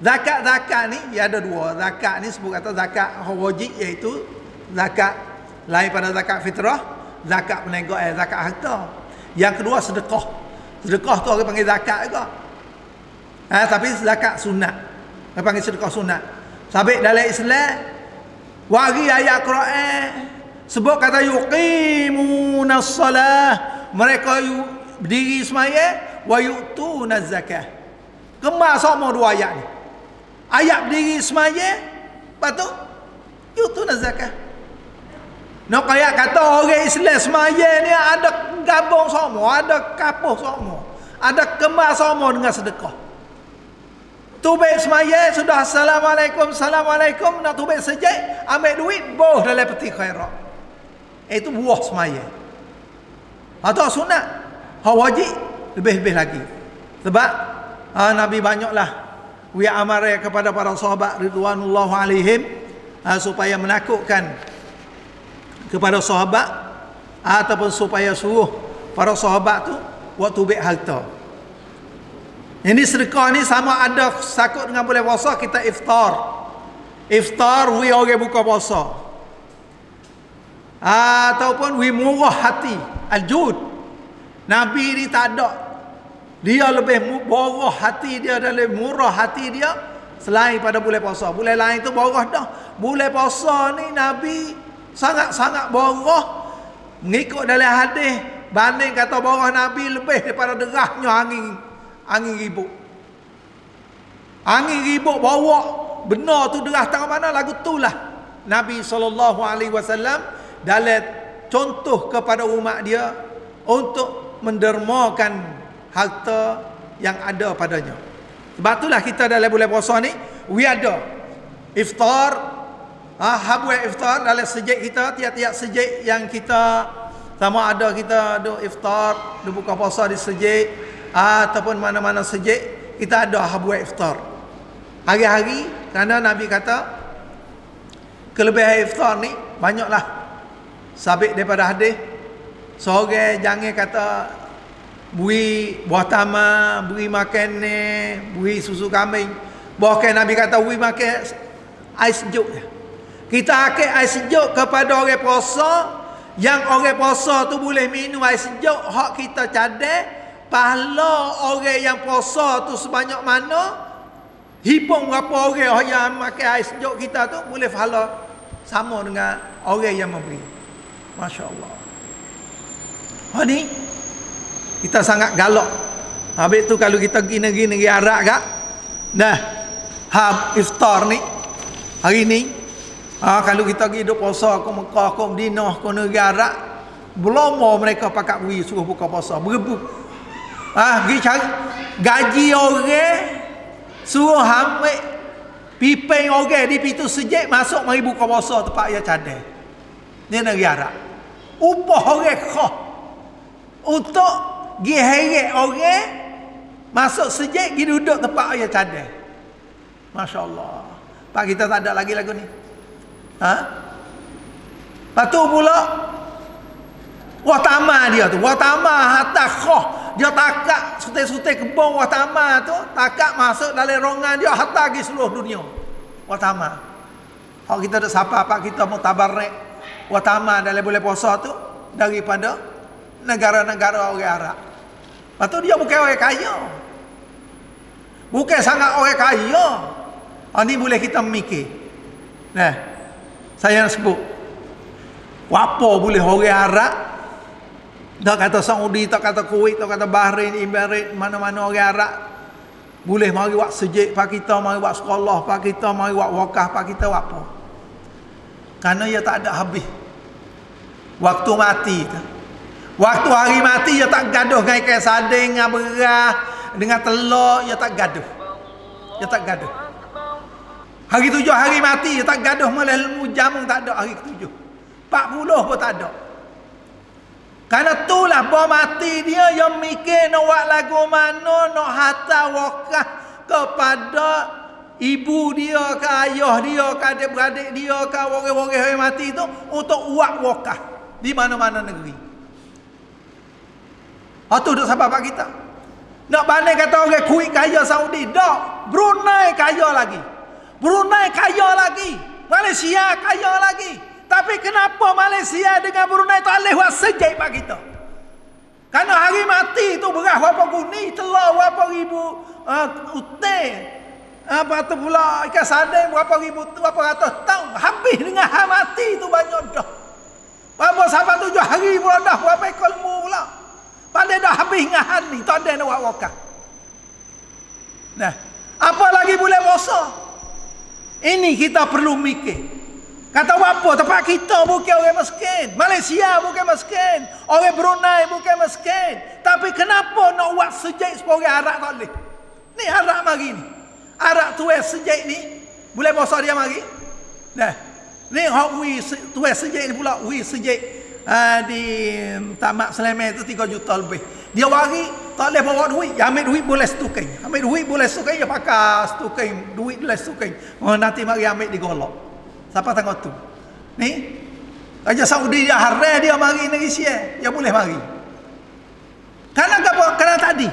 Zakat ni dia ada dua. Zakat ni sebut kata zakat wajib, iaitu zakat lain pada zakat fitrah, zakat penegak, zakat harta. Yang kedua sedekah. Sedekah tu orang panggil zakat juga. Tapi zakat sunat. Orang panggil sedekah sunat. Sabit dalam Islam, wari ayat Quran sebut kata yuqimunas salah, mereka berdiri semaya, wa yu'tunaz zakah. Kemar sama dua ayat ni. Ayat berdiri semaya, lepas tu yu'tunaz zakah. Nak kaya kata orang Islam semaya ni ada gabung sama, ada kapuh sama, ada kemar sama dengan sedekah. Tubik semaya sudah assalamualaikum, assalamualaikum, nak tubik sejak, ambil duit, boh dalam peti khairat. Itu buah semaya. Atau sunat, wajib lebih-lebih lagi. Sebab Nabi banyaklah amar kepada para sahabat ridwanullah alaihim supaya menakutkan kepada sahabat, ataupun supaya suruh para sahabat tu waktu tubik harta. Ini sedekah ni sama ada sakut dengan boleh puasa, kita iftar. Iftar we orang buka puasa. Ataupun we murah hati, al-jud. Nabi ni tak ada. Dia lebih murah hati dia dan lebih murah hati dia selain pada boleh puasa. Boleh lain tu borah dah. Boleh puasa ni Nabi sangat-sangat borah, mengikut dalam hadis banding kata borah Nabi lebih daripada derasnya angin ribut. Angin ribut bawa benar tu deras tangan mana lagu tulah Nabi SAW dalam contoh kepada umat dia untuk mendermakan harta yang ada padanya. Sebab itulah kita dalam bulan puasa ni we ada iftar. Habuat iftar dalam sejik kita, tiap-tiap sejik yang kita sama ada kita ada iftar, ada buka puasa di sejik, ataupun mana-mana sejik, kita ada habuat iftar. Hari-hari, kerana Nabi kata kelebihan iftar ni banyaklah. Sabit daripada hadis, seorang jangan kata beri buah tamar, beri makan ni, beri susu kambing. Bahkan Nabi kata beri makan air sejuk. Kita akik air sejuk kepada orang puasa, yang orang puasa tu boleh minum air sejuk, hak kita cadai pahala orang yang puasa tu sebanyak mana, hitung berapa orang yang makan air sejuk kita tu boleh pahala sama dengan orang yang memberi. Masya-Allah. Ni kita sangat galak. Habis tu kalau kita pergi negeri Arab kak, dah iftar ni hari ni, kalau kita pergi duduk puasa ke Mekah, ke Madinah, ke negeri Arab, belum mereka pakat beri suruh buka puasa, berebut. Pergi cari gaji orang, suruh ambil piping orang di pintu sejik, masuk mari buka puasa tempat dia cadai. Ni negeri Arab. Upah orang khah untuk pergi heret orang masuk sejik, pergi duduk tempat dia cadai. Masya Allah. Pak kita tak ada lagi lagu ni. Lepas tu pula watama dia tu, watama hatta khah, dia takak sutai-sutai kebun watama tu, takak masuk dalam rongan dia hatta pergi seluruh dunia. Watama. Kalau kita ada siapa apa kita mau tabarrek watama dalam bulan puasa tu daripada negara-negara orang Arab. Lepas tu dia bukan orang kaya, bukan sangat orang kaya. Ni boleh kita memikir. Nah, saya nak sebut apa boleh orang Arab, tak kata Saudi, tak kata Kuwait, tak kata Bahrain, Emirates, mana-mana orang Arab boleh mari buat sejik pak kita, mari buat sekolah pak kita, mari buat wakaf pak kita, apa? Kerana ia tak ada habis. Waktu mati tu, waktu hari mati ia tak gaduh dengan ikan sarding, dengan beras, dengan telur, ia tak gaduh. Ia tak gaduh. Hari 7 hari mati, ia tak gaduh malah ilmu jamu tak ada hari ke-7. 40 pun tak ada. Karena itulah bawa mati dia yang mikir nak buat lagu mana, nak hantar wakaf kepada ibu dia ke ayah dia ke adik-beradik dia ke orang-orang yang mati tu untuk buat wakaf di mana-mana negeri. Itu duk sebab kita. Nak banding kata orang Kuwait kaya Saudi, tak. Brunei kaya lagi. Brunei kaya lagi. Malaysia kaya lagi. Tapi kenapa Malaysia dengan Brunei tak boleh buat sejak pak kita? Kerana hari mati tu beras berapa guni, telur berapa ribu utai. Apa tu pula ikan sadai berapa ribu, berapa ratus tahun. Habis dengan hari mati tu banyak dah. Berapa sampai 7 hari pula dah, berapa ekor lembu pula. Pada dah habis dengan hari ni, tak ada nak buat wakaf. Nah, apa lagi boleh puasa? Ini kita perlu mikir. Kata apa? Tempat kita bukan orang miskin. Malaysia bukan miskin. Orang Brunei bukan miskin. Tapi kenapa nak buat sejak sebagai Arab tak boleh? Ni Arab mari ni. Arab tuai sejak ni. Boleh puasa dia mari. Nah, ni hak tuai sejak ni pula. Sejak di Tamak Selamat tu 3 juta lebih. Dia wari tak boleh bawa duit. Dia ambil duit boleh setuking. Ambil duit boleh setuking. Dia pakai setuking. Duit boleh setuking. Nanti mari ambil di golok. Siapa tengok tu? Ni Raja Saudi dia haram dia mari negeri Malaysia. Dia boleh mari. Karena apa? Karena tadi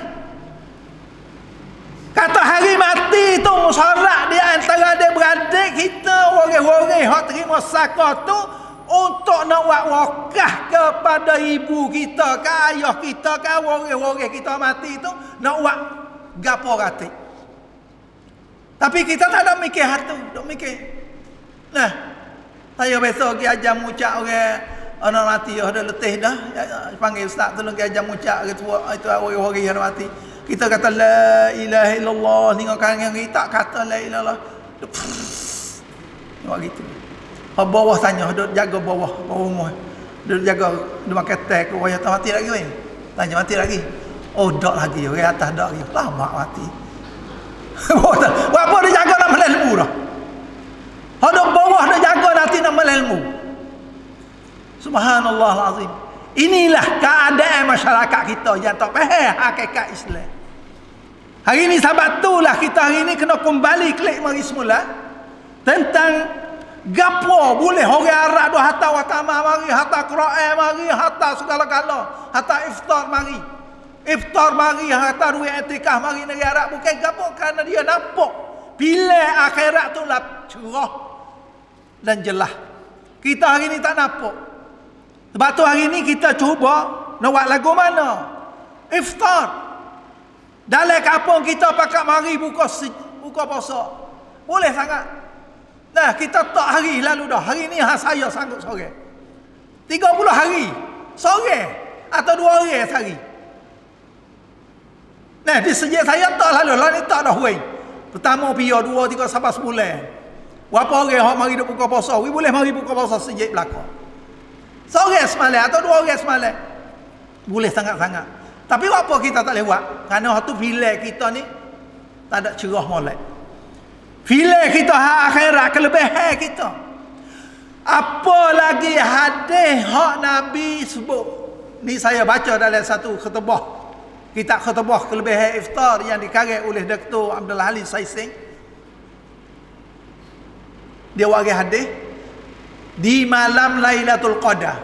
kata hari mati tu musyarak di antara adik-beradik kita orang-orang hak terima zakah tu untuk nak buat wakaf kepada ibu kita, ke ayah kita, ke orang-orang kita mati tu nak buat gapo ratik. Tapi kita tak ada mikir hatu, dok mikir. Nah, saya besok pergi ajar mucak orang mati dah letih dah. Panggil ustaz tolong pergi ajar mucak itu orang yang mati. Kita kata la ilaha illallah, tengok kan yang kita kata la ilaha illallah. Tengok gitu. Bawah tanya, duk jaga bawah rumah. Duk jaga dia makan teh ke wayah tak mati lagi weh. Tanya mati lagi. Oh, dak lagi, orang atas dak lagi. Lama mati. Apa dia jaga nak melelmu dah. Hadap bawah dia jaga nanti nak melelmu. Subhanallah azim. Inilah keadaan masyarakat kita yang tak faham hakikat Islam. Hari ini sebab itulah kita hari ini kena kembali klik mari semula tentang gapo boleh orang Arab dah hatta watama mari, hatta Quran mari, hatta segala-gala, hatta iftar mari. Iftar mari, hatta duit etikah mari negeri Arab bukan gapo kerana dia nampak bila akhirat tu lah cerah dan jelas. Kita hari ni tak nampak. Sebab tu hari ni kita cuba nak buat lagu mana? Iftar. Dalam kampung kita pakat mari buka puasa. Boleh sangat. Nah, kita tak hari lalu dah. Hari ni saya sanggup sore. 30 hari. Sore. Atau 2 hari sehari. Nah, di sejak saya tak lalu. Lalu ni tak dah huai. Pertama pia 2, 3 sampai sebulan. Berapa orang yang mari duk buka puasa? We boleh mari buka puasa sejak belakang. Seorang semalam atau 2 orang semalam. Boleh sangat-sangat. Tapi apa kita tak boleh buat? Kerana waktu filem kita ni tak ada cerah molek. Filem kita hak akhirat kelebihan kita. Apa lagi hadis hak Nabi sebut. Ni saya baca dalam satu khutbah. Kitab khutbah kelebihan iftar yang dikarang oleh Dr. Abdul Halim Saising. Dia wari hadis di malam Lailatul Qadar.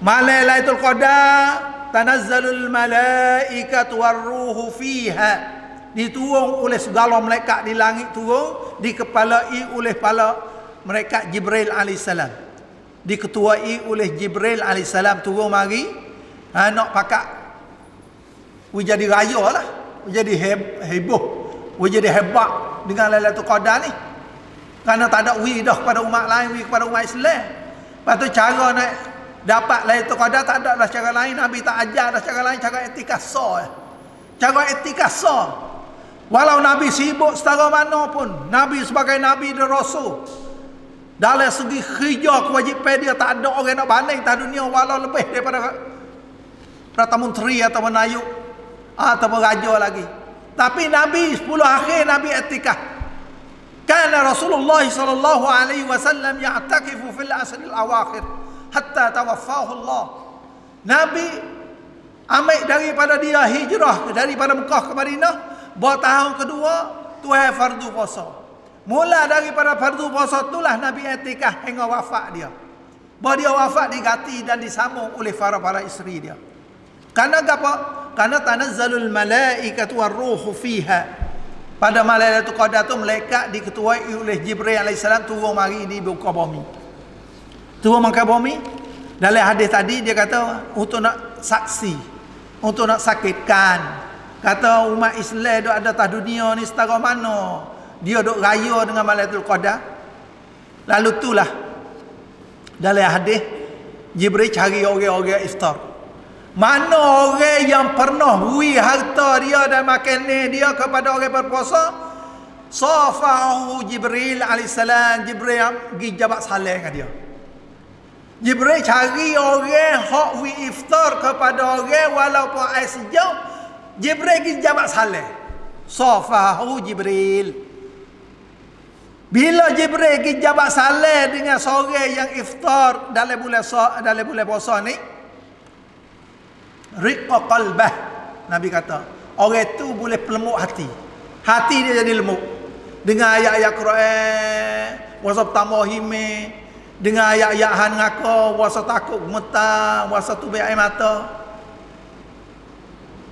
Malam Lailatul Qadar tanazzalul malaikatu warruhu fiha. Diturun oleh segala malaikat di langit turun, dikepalai oleh kepala malaikat Jibril alaihissalam. Diketuai oleh Jibril alaihissalam turun mari nak pakak jadi raya lah, jadi heboh, jadi hebat dengan Lailatul Qadar ni. Kerana tak ada dah kepada umat lain, kepada umat Islam. Lepas tu cara nak dapat Lailatul Qadar tak ada dah cara lain. Nabi tak ajar dah cara lain, cara etika sah. Cara etika sah. Walau Nabi sibuk setara mana pun, Nabi sebagai Nabi dan Rasul, dalam segi kerja kewajipan dia tak ada orang nak banding tak dunia walau lebih daripada Perdana Menteri atau menayuk atau raja lagi. Tapi Nabi 10 akhir Nabi etika. Kana Rasulullah sallallahu alaihi wasallam ya'takifu fil asr al-awakhir hatta tawaffahu Allah. Nabi ambil daripada dia hijrah daripada Mekah ke Madinah, tahun kedua tuai fardu puasa. Mula daripada fardu puasa itulah Nabi i'tikaf hingga wafat dia. Bahawa dia wafat diganti dan disambung oleh para isteri dia. Karena apa? Karena tanazzalul malaikatu warruhu fiha. Pada Lailatul Qadar tu malaikat diketuai oleh Jibril alaihissalam turun mari di muka bumi. Turun muka bumi. Dalam hadis tadi dia kata untuk nak saksi, untuk nak sakitkan. Kata umat Islam duk ada atas dunia ni setara mana dia duk raya dengan Lailatul Qadar. Lalu itulah dalam hadis Jibril cari orang-orang iftar. Mana orang yang pernah beri harta dia dan makanan dia kepada orang berpuasa, safahu Jibril alaihissalam. Jibril pergi jabat salam dengan dia. Jibril cari orang hak wi iftar kepada orang walaupun air sejauh. Jibril pergi jabat salam. Safahu Jibril. Bila Jibril pergi jabat salam dengan seorang yang iftar dalam bulan puasa ni, riqqa qalbah, Nabi kata orang tu boleh pelembut hati dia jadi lembut dengan ayat-ayat Quran, wasa tambah hime, dengan ayat-ayat han ngaka, wasa takut gemetar, wasa tubik air mata.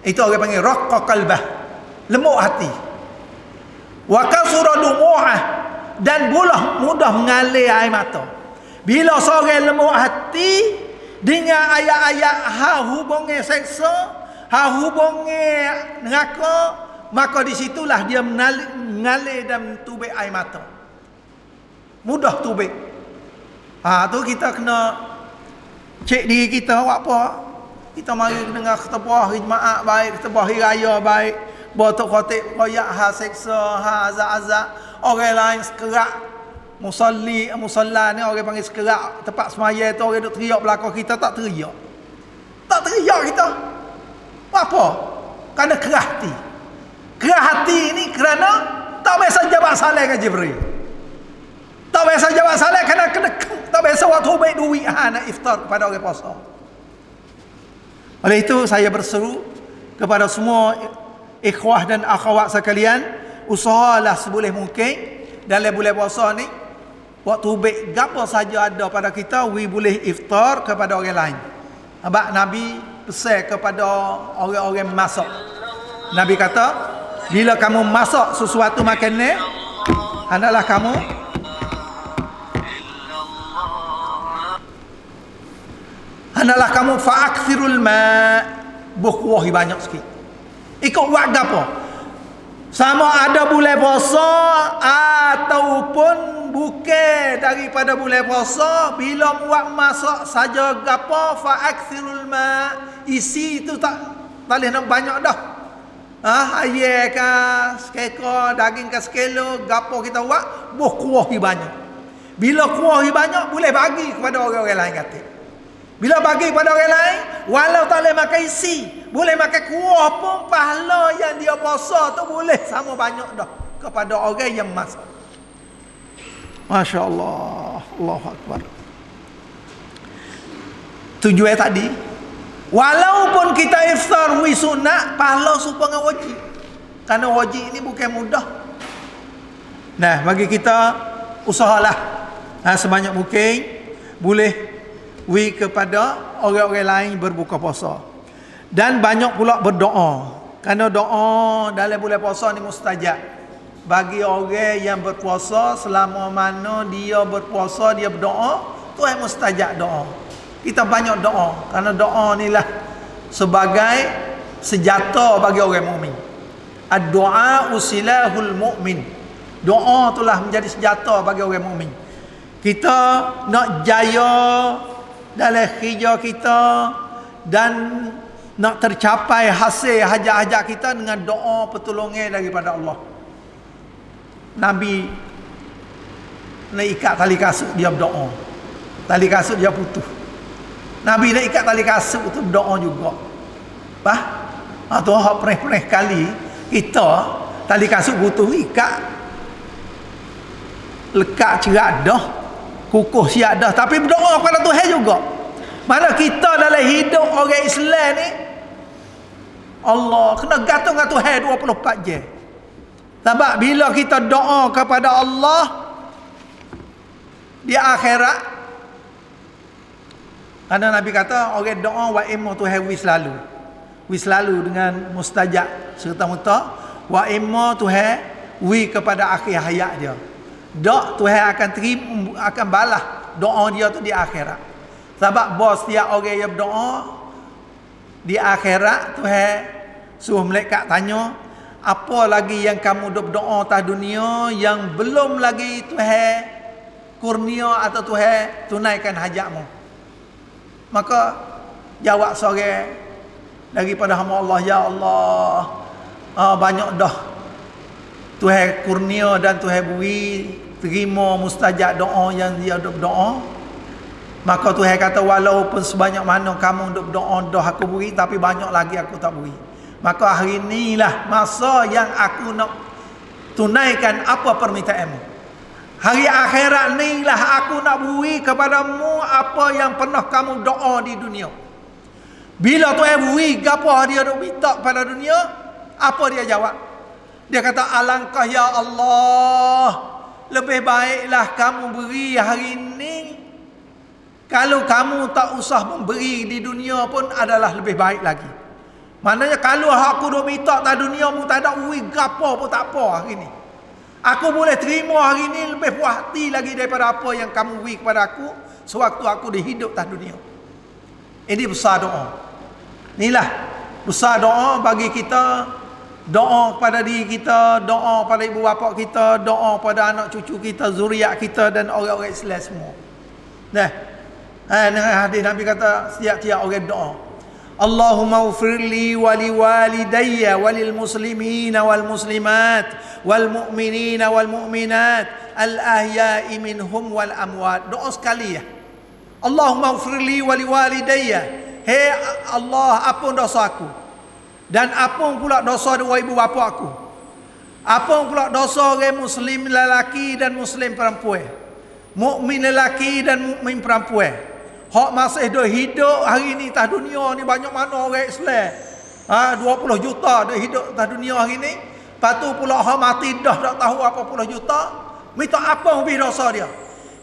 Itu orang panggil raqqa qalbah, lembut hati. Wa kasura dumu'ah, dan mudah mengalir air mata. Bila seorang lembut hati dengan ayat-ayat hubungi seksa, hubungi neraka, maka disitulah dia mengalir dan tubik air mata. Mudah tubik. Tu kita kena cek diri kita buat apa. Kita mari dengar khutbah jemaah baik, khutbah hari raya baik, botok khotib royak seksa, azab-azab. Orang lain sekerak musalla ni orang panggil sekerak tempat semaya tu, orang duk teriak belakang kita, tak teriak kita. Apa? Kerana kerah hati ni kerana tak biasa jabat salam dengan Jibril, tak biasa jabat salam kerana kena, tak biasa waktu baik duit nak iftar kepada orang puasa. Oleh itu saya berseru kepada semua ikhwah dan akhwat sekalian, usahalah seboleh mungkin dalam bulan puasa ni waktu baik gapo saja ada pada kita, boleh iftar kepada orang lain. Sebab Nabi pesan kepada orang-orang masak. Nabi kata, bila kamu masak sesuatu makanan, hendaklah kamu fa'akthirul ma', berkuahi banyak sikit. Ikut waktu apa? Sama ada bulan puasa ataupun bukan daripada bulan puasa, bila buat masak saja gapo fa'akthirul ma', isi itu tak boleh nak banyak dah. Ayam ke sekekor, daging ke sekilo, gapo kita buat, kuahi banyak. Bila kuahi banyak, boleh bagi kepada orang-orang lain kata. Bila bagi kepada orang lain, walau tak boleh makan isi, boleh makan kuah pun, pahala yang dia puasa tu boleh sama banyak dah kepada orang yang masak. Masya Allah, Allahu Akbar. Tujuan tadi, walaupun kita iftar wi sunat, pahala serupa dengan wajib. Kerana wajib ini bukan mudah. Nah, bagi kita usahalah sebanyak mungkin boleh kepada orang-orang lain berbuka puasa. Dan banyak pula berdoa. Kerana doa dalam bulan puasa ni mustajab. Bagi orang yang berpuasa, selama mana dia berpuasa, dia berdoa, Tuhan mustajab doa. Kita banyak doa. Kerana doa ni lah sebagai senjata bagi orang mukmin. Ad-du'a usilahul mu'min. Doa itulah menjadi senjata bagi orang mukmin. Kita nak jaya dalam kerja kita dan nak tercapai hasil hajat-hajat kita dengan doa pertolongan daripada Allah. Nabi nak ikat tali kasut, dia berdoa. Tali kasut dia putus. Nabi nak ikat tali kasut tu berdoa juga. Tu hak pernah kali kita tali kasut putus, ikat lekat cerak dah, kukuh siap dah, tapi berdoa kepada Tuhan juga. Mana kita dalam hidup orang Islam ni, Allah kena gantung dengan Tuhan 24 jam. Sebab bila kita doa kepada Allah di akhirat, karena Nabi kata orang doa wa imma Tuhan wi selalu dengan mustajab serta-merta, wa imma Tuhan wi kepada akhir hayat dia. Dok Tuhan akan terima, akan balas doa dia tu di akhirat. Sebab bos setiap orang yang berdoa di akhirat, Tuhan suruh malaikat tanya, apa lagi yang kamu berdoa atas dunia yang belum lagi Tuhan kurnia atau Tuhan tunaikan hajatmu? Maka jawab seorang daripada hamba Allah, ya Allah, banyak dah Tuhan kurnia dan Tuhan beri terima mustajab doa yang dia berdoa. Maka Tuhan kata, walaupun sebanyak mana kamu berdoa dah aku beri, tapi banyak lagi aku tak beri. Maka hari inilah masa yang aku nak tunaikan apa permintaanmu. Hari akhirat inilah aku nak beri kepadamu apa yang pernah kamu doa di dunia. Bila Tuhan beri apa dia nak minta pada dunia, apa dia jawab? Dia kata, alangkah ya Allah, lebih baiklah kamu beri hari ini. Kalau kamu tak usah memberi di dunia pun adalah lebih baik lagi. Maknanya kalau aku dah minta tak dunia mu tak ada beri gapo pun tak apa hari ni. Aku boleh terima hari ni lebih puas hati lagi daripada apa yang kamu beri kepada aku sewaktu aku dihidup tak dunia. Ini besar doa. Inilah besar doa bagi kita. Doa kepada diri kita, doa pada ibu bapa kita, doa pada anak cucu kita, zuriat kita dan orang-orang Islam semua. Nah, hadis Nabi kata setiap-tiap orang doa, Allahumma ufirli wali walidayya walil muslimina wal muslimat wal mu'minina wal mu'minat al ahya'i minhum wal amwat. Doa sekali ya. Allahumma ufirli wali walidayya. Hei Allah, ampun dosa aku. Dan ampun pula dosa dua ibu bapa aku. Ampun pula dosa orang muslim lelaki dan muslim perempuan. Mukmin lelaki dan mukmin perempuan. Hak masih dah hidup hari ni atas dunia ni, banyak mana orang Islam. 20 juta dah hidup atas dunia hari ni. Lepas tu pula hak mati dah tak tahu apa puluh juta. Minta apa lebih dosa dia.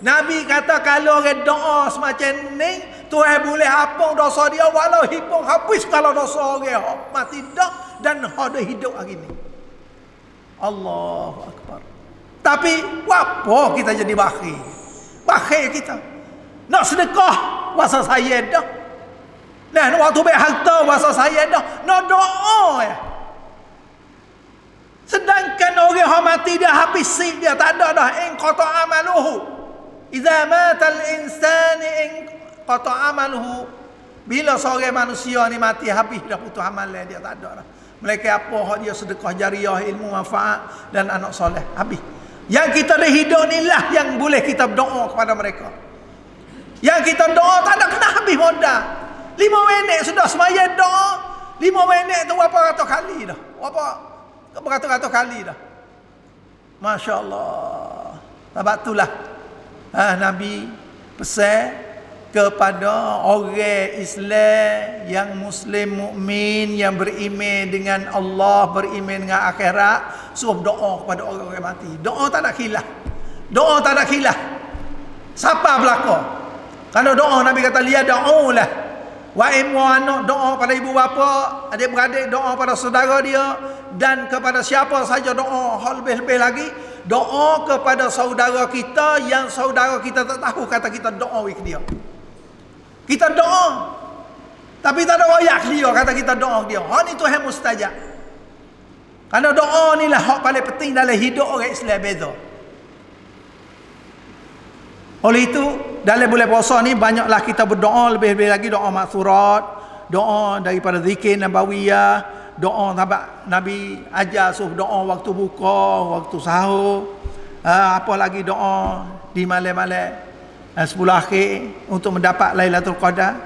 Nabi kata kalau orang doa semacam ni, Tuhan boleh hapung dosa dia walau hipung habis kalau dosa orang mati dah dan ada hidup hari ni. Allahu Akbar. Tapi apa kita jadi bakhil? Bakhil kita. Nak sedekah wasa saya dah. Nah, nak waktu baik harta wasa saya dah. Nak doa ya. Sedangkan orang yang mati dia habis sip dia tak ada dah. In qata amaluhu. Idza mata al-insani in qata amaluhu. Bila seorang manusia ni mati habis dah putus amal dia tak ada dah. Mereka apa hak dia sedekah jariah, ilmu manfaat dan anak soleh habis. Yang kita dah hidup ni lah yang boleh kita berdoa kepada mereka. Yang kita doa tak ada kena habis modal. 5 minit sudah semaya doa. 5 minit tu berapa ratus kali dah. Berapa beratus-ratus kali dah. Masya Allah. Sebab itulah Nabi pesan kepada orang Islam yang Muslim mukmin yang beriman dengan Allah, beriman dengan akhirat, suruh doa kepada orang-orang mati. Doa tak ada khilaf. Doa tak ada khilaf. Siapa belaka? Kalau doa Nabi kata liya da'ulah. Wa imwa anak doa pada ibu bapa, adik-beradik doa pada saudara dia, dan kepada siapa saja doa, hal lebih-lebih lagi doa kepada saudara kita yang saudara kita tak tahu kata kita doa ke dia. Kita doa tapi tak ada royak dia kata kita doa dia. Hak ni Tuhan mustajab. Kerana doa ni lah hak paling penting dalam hidup orang Islam beza. Oleh itu dalam bulan puasa ni banyaklah kita berdoa, lebih-lebih lagi doa maksurat, doa daripada zikir nabawiyah, doa sahabat Nabi ajar suruh doa waktu buka, waktu sahur, apa lagi doa di malam-malam 10 akhir untuk mendapat Lailatul Qadar.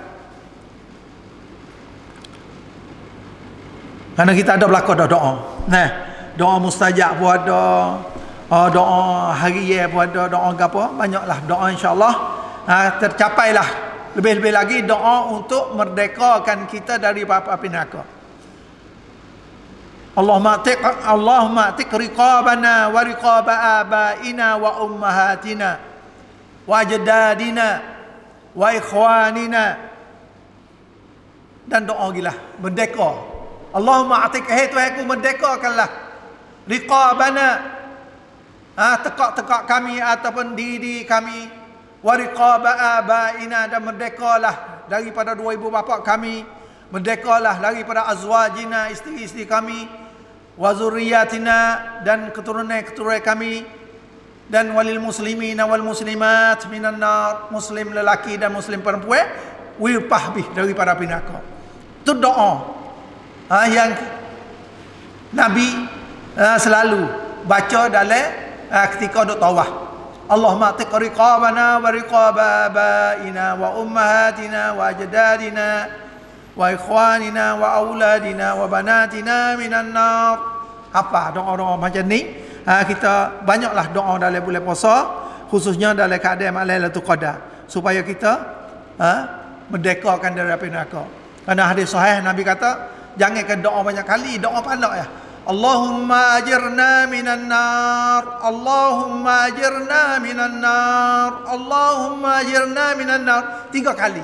Karena kita ada belaka dah doa. Nah, doa mustajab pun ada, doa harian pun ada, doa apa banyaklah doa insya-Allah tercapailah. Lebih-lebih lagi doa untuk merdekakan kita dari api neraka. Allahumma atiq riqabana wa riqaba abaina wa ummahatina wa ajdadina wa ikhwanina. Dan doa gilah merdeka. Allahumma atiq, Tuhanku merdekakanlah riqabana, tekak-tekak kami ataupun diri kami, wa riqaba abaina, dan merdekalah daripada dua ibu bapa kami, merdekalah daripada azwajina, isteri-isteri kami, wa zurriyatina, dan keturunan-keturunan kami, dan walil muslimina wal muslimat minan nar, muslim lelaki dan muslim perempuan, wirpah bih daripada api neraka. Itu doa yang Nabi selalu baca dalam ketika duk tawaf. Allahumma atiq riqabana wa riqaba abaina wa ummahatina wa ajdadina wa ikhwanina wa auladina wa banatina minan nar. Apa doa-doa macam ni? Kita banyaklah doa dalam bulan puasa, khususnya dalam keadaan Lailatul Qadar, supaya kita merdekakan dari api neraka. Karena hadis sahih Nabi kata, jangan ke doa banyak kali, doa pandai ya. Allahumma ajirna minan nar, Allahumma ajirna minan nar, Allahumma ajirna minan nar, 3 kali.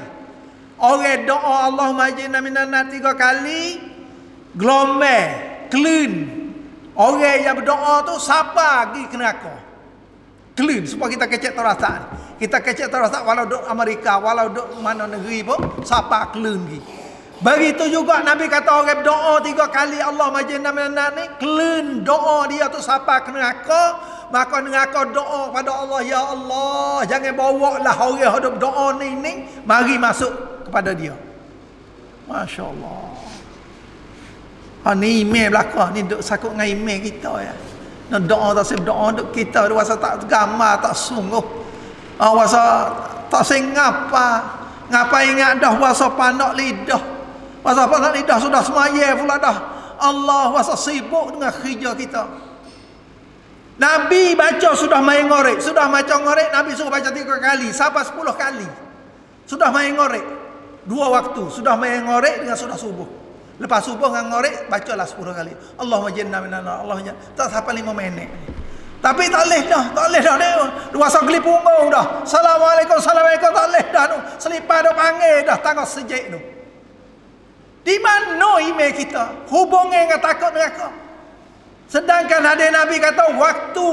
Orang doa Allahumma ajirna minan nar 3 kali, gelombang, clean. Orang yang berdoa tu siapa pergi ke neraka. Clean, supaya kita kecek terasa. Kita kecek terasa walau duduk Amerika, walau duduk mana negeri pun, siapa clean pergi. Begitu juga Nabi kata orang berdoa 3 kali Allahumma ajirna minan nar ni, clean doa dia tu siapa ke neraka, maka neraka doa pada Allah, ya Allah, jangan bawa lah orang yang berdoa ni mari masuk kepada dia. Masya Allah. Ni email belakang ni duk sakut dengan email kita ya. Nak doa tak sip doa duk kita ada rasa tak gamar, tak sungguh. Rasa tak sing ngapa ingat dah rasa panak lidah. Rasa panak lidah sudah semaya pula dah. Allah rasa sibuk dengan kerja kita. Nabi baca sudah main ngorek, sudah macam ngorek Nabi suruh baca 3 kali, sampai 10 kali. Sudah main ngorek 2 waktu, sudah main ngorek dengan sudah subuh. Lepas subuh dengan ngorek, bacalah 10 kali. Allahumma jinna minan nar, Allahumma tak sampai 5 minit. Tapi tak boleh dah dia. Luasa geli punggung dah. Assalamualaikum, assalamualaikum, tak boleh dah tu. Selipar dah panggil dah tanggal sejak tu. Di mana email kita? Hubungi dengan takut neraka. Sedangkan hadis Nabi kata waktu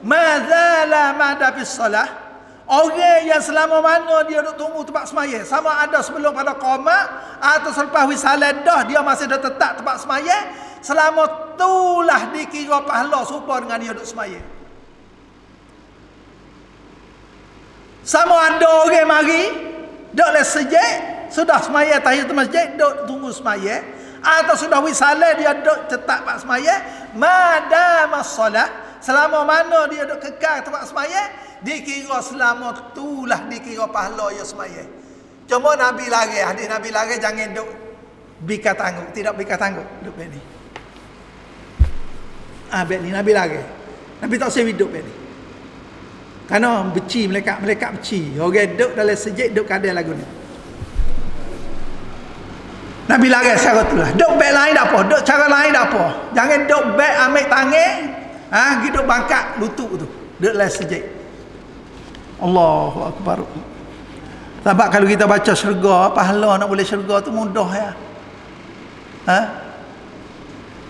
madzala mada bis salah. Orang yang selama mana dia duk tunggu tempat semaya, sama ada sebelum pada qamat atau selepas wisalah dah dia masih dah tetap tempat semaya, selama itulah dikira pahala serupa dengan dia duk semaya. Sama ada orang mari duk le sejak sudah semaya tahiyatul masjid duk tunggu semaya, atau sudah wisalah dia duk tetap tempat semaya, madama solat, selama mana dia duk kekal tempat semaya, dikira selama itulah dikira pahala ya semaya. Cuma Nabi lari, hadis Nabi lari jangan duk bika tangguh, tidak bika tangguh duk beg ni. Beg ni Nabi lari. Nabi tak usah hidup beg ni. Karena beci malaikat beci. Orang duk dalam sejid duk kadal lagu ni. Nabi lari secara itulah. Duk beg lain dak apa, duk cara lain dak apa. Jangan duk beg ambil tangan, gitu bangkat lutut tu. Duk dalam sejid. Allahu Akbar. Sebab kalau kita baca syurga, pahala nak boleh syurga tu mudah ya.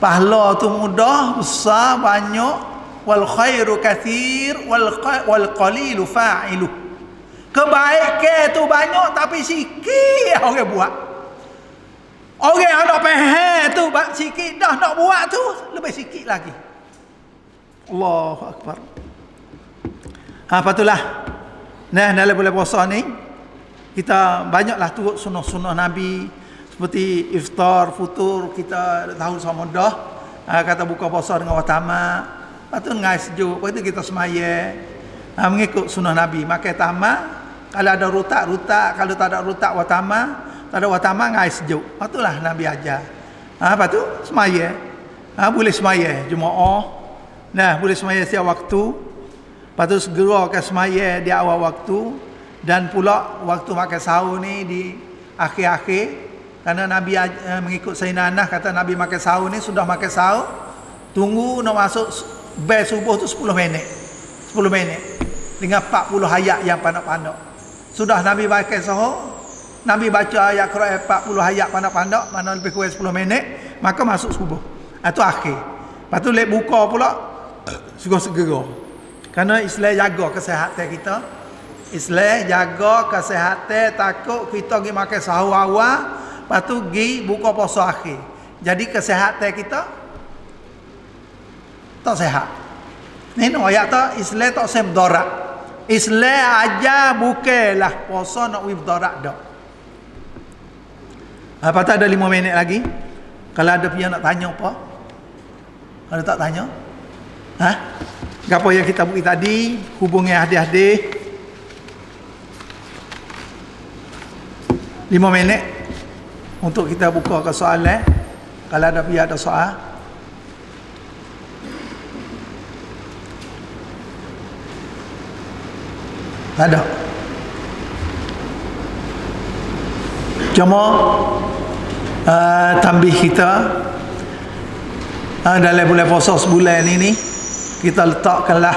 Pahala tu mudah, besar, banyak, wal khairu katsir wal qalilu fa'ilu. Kebaikan tu banyak tapi sikit orang buat. Orang yang nak faham tu sikit dah nak buat tu lebih sikit lagi. Allahu Akbar. Patutlah dalam bulan puasa ni kita banyaklah turut sunnah-sunnah Nabi, seperti iftar, futur, kita tahu sama dah. Kata buka puasa dengan watama, lepas tu ngai sejuk, lepas tu kita semaya mengikut sunnah Nabi. Makan tamak, kalau ada rutak, kalau tak ada rutak watama, tak ada watama ngai sejuk. Lepas tu lah Nabi ajar. Lepas tu semaya, boleh semaya Jumaat, boleh semaya setiap waktu. Lepas tu segera ke semaya di awal waktu, dan pula waktu makan sahur ni di akhir-akhir. Karena Nabi mengikut Sayyidina Anas, kata Nabi makan sahur ni, sudah makan sahur, tunggu nak masuk bel subuh tu 10 minit. 10 minit. Dengan 40 ayat yang pandai-pandai. Sudah Nabi makan sahur, Nabi baca ayat Quran 40 ayat pandai-pandai, mana lebih kurang 10 minit, maka masuk subuh. Itu akhir. Lepas tu lek buka pula segera-segera. Karena Islam jaga kesihatan kita. Islam jaga kesihatan, takut kita pergi makan sahur awal, lepas tu pergi buka puasa akhir. Jadi kesihatan kita tak sihat. Ni ayat tu Islam tak semdarat. Islam aja bukanlah puasa nak wibdarat dak. Apa tak ada 5 minit lagi? Kalau ada pihak nak tanya apa? Ada tak tanya? Ha? Apa yang kita buat tadi, hubungi hadis-hadis. 5 minit untuk kita buka ke soalan. Kalau ada pihak ada soal. Tak ada. Cuma tambih kita dalam bulan puasa sebulan ini kita letakkanlah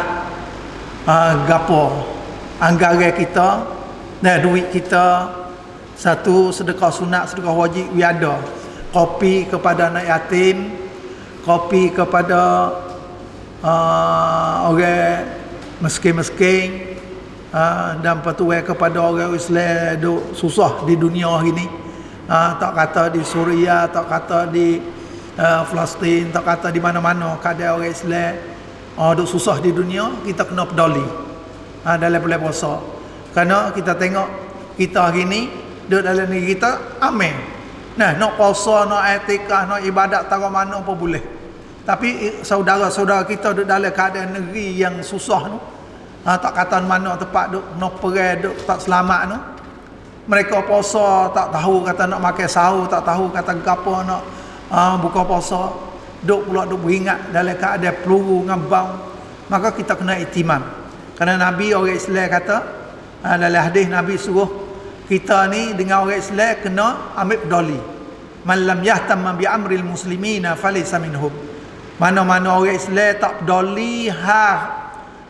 gapo anggaran kita dan duit kita. Satu, sedekah sunat, sedekah wajib ada. Kopi kepada anak yatim, kopi kepada orang miskin-miskin, dan petuai kepada orang Islam duk susah di dunia ini. Tak kata di Suria, tak kata di Palestin, tak kata di mana-mana keadaan orang Islam duk susah di dunia, kita kena peduli dalam bulan puasa. Kerana kita tengok kita hari ni duduk dalam negeri kita amin. Nah, nak puasa, nak etikah, nak ibadat tak mana pun boleh. Tapi saudara-saudara kita duduk dalam keadaan negeri yang susah tu, tak kata mana tempat duk nak perang, duk tak selamat tu. Mereka puasa tak tahu kata nak makan sahur, tak tahu kata gapo nak buka puasa. Duk pula duk beringat dalam keadaan peluru dengan bom. Maka kita kena iktimam. Kerana Nabi orang Islam kata dalam hadis Nabi suruh kita ni dengan orang Islam kena ambil peduli. Man lam yahtam bi amril muslimina falaysa minhum. Mana-mana orang Islam tak peduli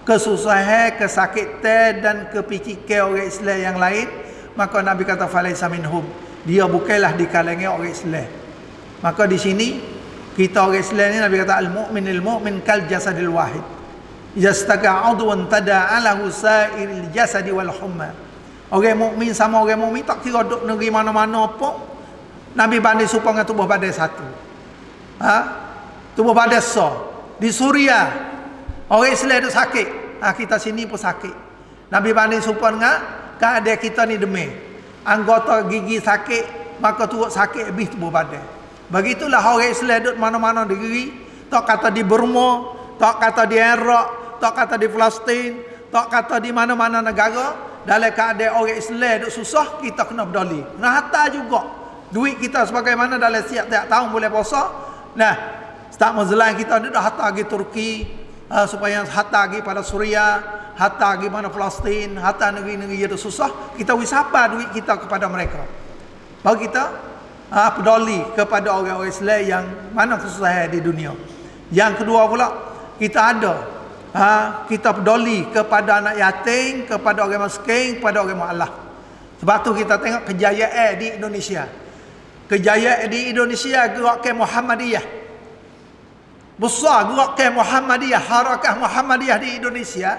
kesusahan, kesakitan dan kepikiran orang Islam yang lain, maka Nabi kata falaysa minhum. Dia bukanlah di kalangan orang Islam. Maka di sini kita orang Islam ni Nabi kata al-mu'minil mu'min kal jasadil wahid. Yastaqa 'udwan tada'a lahu sa'iril jasadi wal humma. Orang mukmin sama orang mukmin tak kira duk negeri mana-mana pun. Nabi banding supaya dengan tubuh badan satu. Tubuh badan di Suria orang Islam duk sakit. Kita sini pun sakit. Nabi banding supaya dengan keadaan kita ni demam. Anggota gigi sakit, maka turut sakit habis tubuh badan. Begitulah orang Islam duk mana-mana negeri. Tak kata di Burma, tak kata di Iraq, tak kata di Palestin, tak kata di mana-mana negara. Dalam keadaan orang Islam duk susah, kita kena peduli. Nah, hatta juga duit kita sebagaimana dalam setiap tahun boleh puasa. Nah, setiap mazlan kita ni dah hatta pergi Turki, supaya hatta pergi pada Suria, hatta pergi mana Palestin, hatta negeri-negeri yang susah, kita wisapa duit kita kepada mereka. Baru kita peduli kepada orang-orang Islam yang mana kesusahan di dunia. Yang kedua pula, kita ada kita peduli kepada anak yatim, kepada orang miskin, kepada orang mu'alaf. Sebab tu kita tengok kejayaan di Indonesia. Kejayaan di Indonesia gerakan Muhammadiyah. Besar gerakan Muhammadiyah, harakah Muhammadiyah di Indonesia.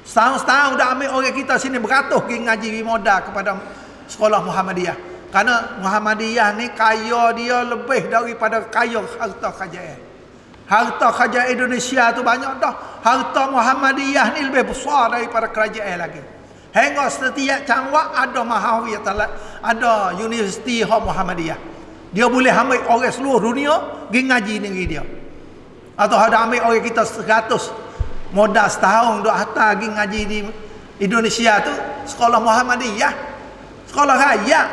Setahun-setahun dah ambil orang kita sini beratus pergi ngaji modal kepada sekolah Muhammadiyah. Karena Muhammadiyah ni kaya dia lebih daripada kaya harta kerajaan. Harta kerajaan Indonesia tu banyak dah. Harta Muhammadiyah ni lebih besar daripada kerajaan lagi. Hingga setiap cangwak ada mahawiyah, ada universiti Muhammadiyah. Dia boleh ambil orang seluruh dunia pergi ngaji negeri dia. Atau ada ambil orang kita 100 modal setahun duk hantar pergi ngaji di Indonesia tu, sekolah Muhammadiyah, sekolah rakyat,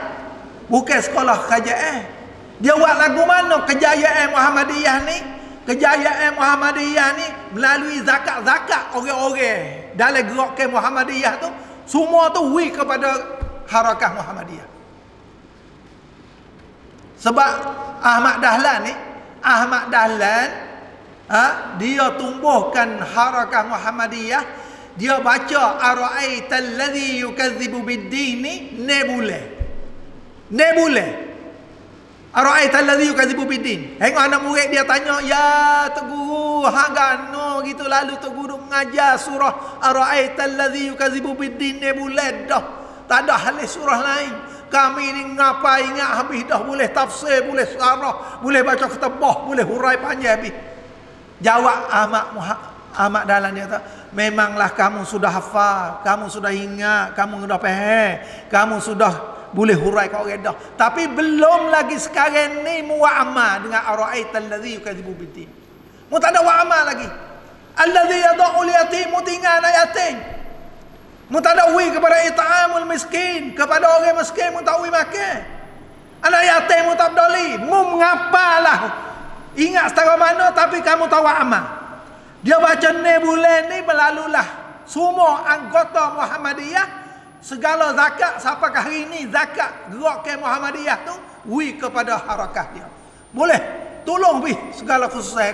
bukan sekolah kerajaan. Dia buat lagu mana kejayaan Muhammadiyah ni? Kejayaan Muhammadiyah ni melalui zakat-zakat orang-orang dalam gerakan Muhammadiyah tu, semua tu kepada harakah Muhammadiyah. Sebab Ahmad Dahlan dia tumbuhkan harakah Muhammadiyah. Dia baca ara'aital ladzi yukadzibu bid-din ni boleh. Ara'aital ladzi yukadzibu bid-din. Hengok anak murid dia tanya, "Ya tok guru, hang gano gitu lalu tok guru mengajar surah ara'aital ladzi yukadzibu bid-din ni boleh dah. Tak ada halis surah lain. Kami ni ngapa ingat habis dah, boleh tafsir, boleh syarah, boleh baca ketebah, boleh hurai panjang habis." Jawab Ahmad Dahlan, dia kata, memanglah kamu sudah hafal, kamu sudah ingat, kamu sudah faham, kamu sudah boleh hurai kau dah. Tapi belum lagi sekarang ni mu'amal dengan ara'aital ladzi yukadzibu bid-din. Mu tak ada wa'amal lagi. Alladzi yad'u al-yatim, tinggal anak yatim. Mu tak ada wi kepada it'amul miskin, kepada orang miskin mu tak wi makan. Anak yatim mu tak peduli. Mu mengapalah. Ingat setara mana tapi kamu tahu amal. Dia baca ni bulan ni melalulah semua anggota Muhammadiyah, segala zakat sampai hari ni zakat gerak ke Muhammadiyah tu wi kepada harakah dia. Boleh tolong segala khususnya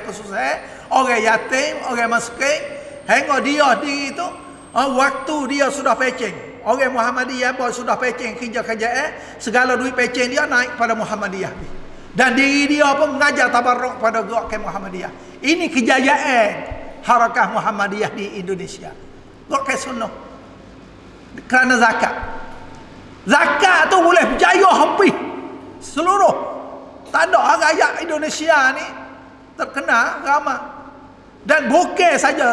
orang yatim, orang miskin, hingga dia diri tu waktu dia sudah pecing. Orang Muhammadiyah pun sudah pecing kerja-kerja segala duit pecing dia naik pada Muhammadiyah. Dan diri dia pun mengajar tabarruk pada gerak ke Muhammadiyah. Ini kejayaan harakah Muhammadiyah di Indonesia. Gerak ke sunnah. Kerana zakat. Zakat tu boleh berjaya habis seluruh. Tak ada rakyat Indonesia ni terkena ramai. Dan bukan saja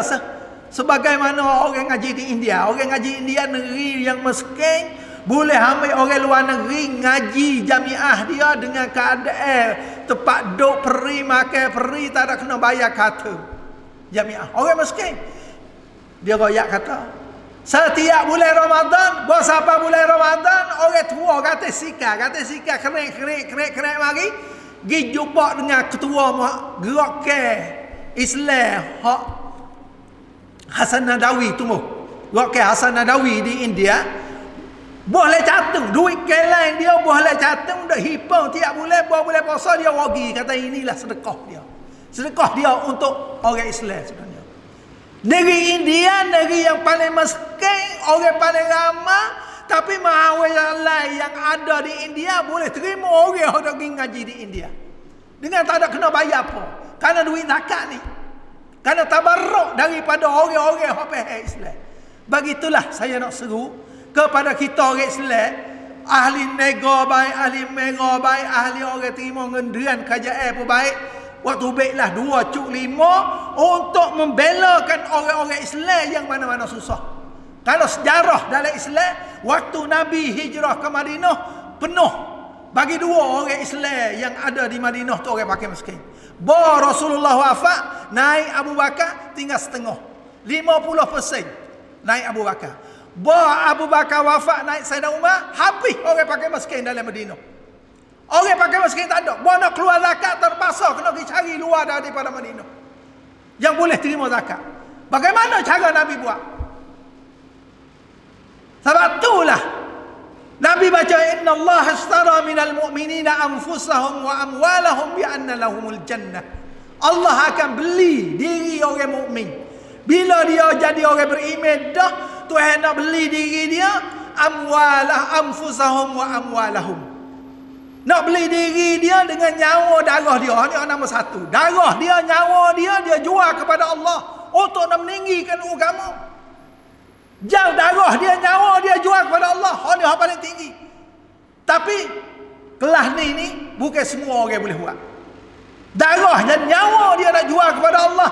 sebagaimana orang ngaji di India. Orang ngaji India negeri yang miskin boleh ambil orang luar negeri ngaji jamiah dia dengan keadaan tempat duduk peri, makan peri, tak ada kena bayar kata jamiah. Orang miskin dia royak kata setiap bulan Ramadan, berapa bulan Ramadan orang tua kata sikar kerek mari pergi jumpa dengan ketua gerak ke Islam hak Hasan Nadawi tumuh. Gerak ke Hasan Nadawi di India boleh catung duit kelain dia, boleh catung dah hipau tiap bulan, boleh puasa dia wagi. Kata inilah sedekah dia untuk orang Islam sebenarnya. Negeri India, negeri yang paling miskin, orang paling ramai, tapi mahawala yang ada di India boleh terima orang yang pergi ngaji di India dengan tak ada kena bayar apa, kerana duit zakat ni, kerana tabarruk daripada orang-orang yang faham Islam. Begitulah saya nak seru kepada kita orang Islam, ahli nego baik, ahli mega baik, ahli orang terima ngendrian kerajaan pun baik. Waktu baiklah 2/5 untuk membelakan orang-orang Islam yang mana-mana susah. Kalau sejarah dalam Islam, waktu Nabi hijrah ke Madinah penuh bagi dua orang Islam yang ada di Madinah tu orang pakai miskin. Rasulullah wafat, naik Abu Bakar tinggal setengah. 50% naik Abu Bakar. Abu Bakar wafat, naik Sayyidina Umar, habis orang pakai miskin dalam Madinah. Orang pakai miskin tak ada. Nak keluar zakat terpaksa kena pergi cari luar daripada Madinah yang boleh terima zakat. Bagaimana cara Nabi buat? Sebab itulah Nabi baca inna Allah ashtara minal mu'minina anfusahum wa amwalahum bi anna lahumul jannah. Allah akan beli diri orang mukmin. Bila dia jadi orang beriman dah, Tuhan nak beli diri dia, anfusahum wa amwalahum. Nak beli diri dia dengan nyawa darah dia. Ini nombor satu. Darah dia, nyawa dia, dia jual kepada Allah untuk nak meninggikan agama. Jauh darah dia, nyawa dia jual kepada Allah. Ini yang paling tinggi. Tapi kelas ni bukan semua orang boleh buat. Darah dan nyawa dia nak jual kepada Allah.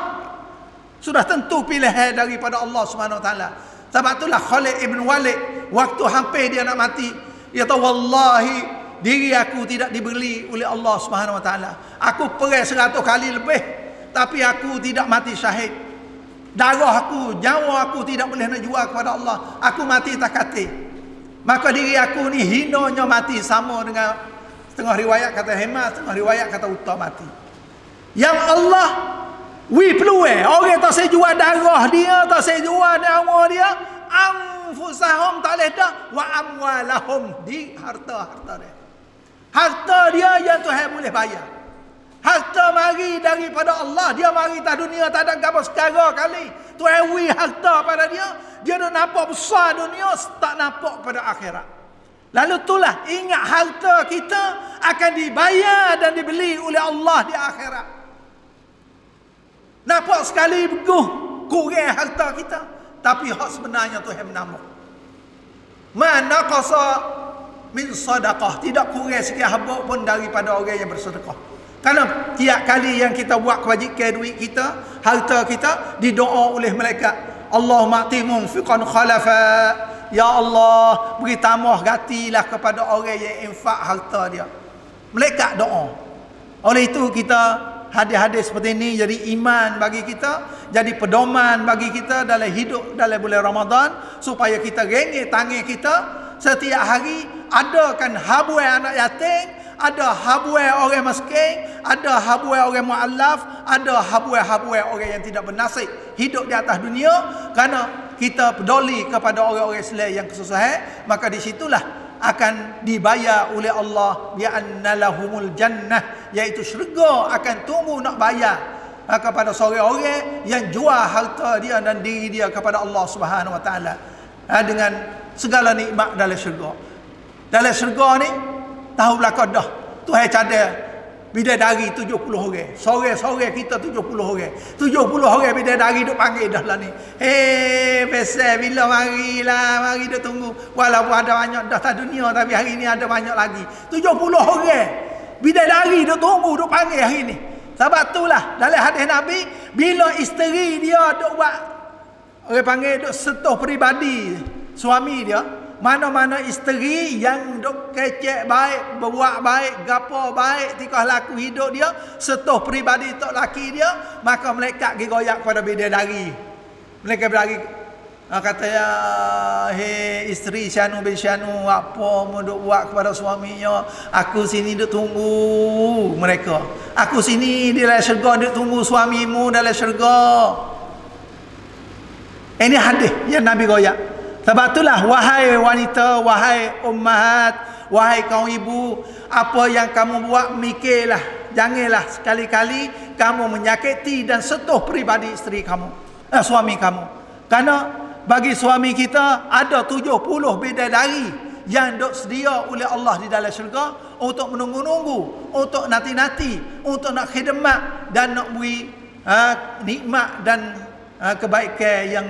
Sudah tentu pilihan daripada Allah Subhanahu Wa Taala. Sebab itulah Khalid ibn Walid waktu hampir dia nak mati, dia kata wallahi diri aku tidak dibeli oleh Allah Subhanahu Wa Taala. Aku perang 100 kali lebih tapi aku tidak mati syahid. Darah aku, nyawa aku tidak boleh nak jual kepada Allah. Aku mati tak kati. Maka diri aku ni hinanya mati sama dengan setengah riwayat kata Hema, setengah riwayat kata Uta mati. Yang Allah peluang orang tak saya jual darah dia, tak saya jual nyawa dia, anfusahum tak boleh dah, wa amwalahum di harta-harta dia. Harta dia yang Tuhan boleh bayar. Harta mari daripada Allah. Dia mari tak dunia tak ada apa sekarang kali. Tuhan beri harta pada dia. Dia dah nampak besar dunia, tak nampak pada akhirat. Lalu itulah, ingat harta kita akan dibayar dan dibeli oleh Allah di akhirat. Nampak sekali beguh kurang harta kita, tapi hak sebenarnya Tuhan menambah. Mana qasa min sadaqah, tidak kurang sikit habuk pun daripada orang yang bersedekah. Kerana tiap kali yang kita buat kebajikan duit kita, harta kita, didoa oleh malaikat, Allahumma ati munfiqan khalafa, ya Allah beri tambah gatilah kepada orang yang infak harta dia. Malaikat doa. Oleh itu kita hadis-hadis seperti ini jadi iman bagi kita, jadi pedoman bagi kita dalam hidup dalam bulan Ramadan, supaya kita rengit tangan kita setiap hari. Adakan habuai anak yatim, ada habuai orang miskin, ada habuai orang mu'allaf, ada habuai orang yang tidak bernasib hidup di atas dunia. Kerana kita peduli kepada orang-orang Islam yang kesusahan, maka di situlah akan dibayar oleh Allah bi annalahumul jannah, iaitu syurga akan tunggu nak bayar kepada seorang orang yang jual harta dia dan diri dia kepada Allah Subhanahu Wa Taala dengan segala nikmat dalam syurga. Dalam syurga ni tahu belakang dah Tuhan cadar bidadari 70 orang. Sore-sore kita 70 orang. 70 orang bidadari duk panggil dah lah ni. Besar bila marilah, mari duk tunggu. Walaupun ada banyak dah tak dunia, tapi hari ni ada banyak lagi. 70 orang bidadari duk tunggu, duk panggil hari ni. Sebab itulah dalam hadis Nabi, bila isteri dia duk buat, orang panggil duk sentuh peribadi suami dia, mana-mana isteri yang duk kecek baik, berbuat baik, gapo baik, tikah laku hidup dia, sentuh peribadi tok laki dia, maka malaikat pergi goyak pada bidadari. Malaikat berlari, kata ya, hei isteri Syanu bin Syanu, apa mu duk buat kepada suaminya? Aku sini duk tunggu mereka. Aku sini di dalam syurga duk tunggu suamimu dalam syurga. Ini hadis yang Nabi goyak. Sebab itulah, wahai wanita, wahai ummahat, wahai kaum ibu, apa yang kamu buat mikirlah. Janganlah sekali-kali kamu menyakiti dan sentuh peribadi isteri kamu, suami kamu. Kerana bagi suami kita ada 70 bidadari yang dok sedia oleh Allah di dalam syurga untuk menunggu-nunggu, untuk nanti-nanti, untuk nak khidmat dan nak beri nikmat dan kebaikan yang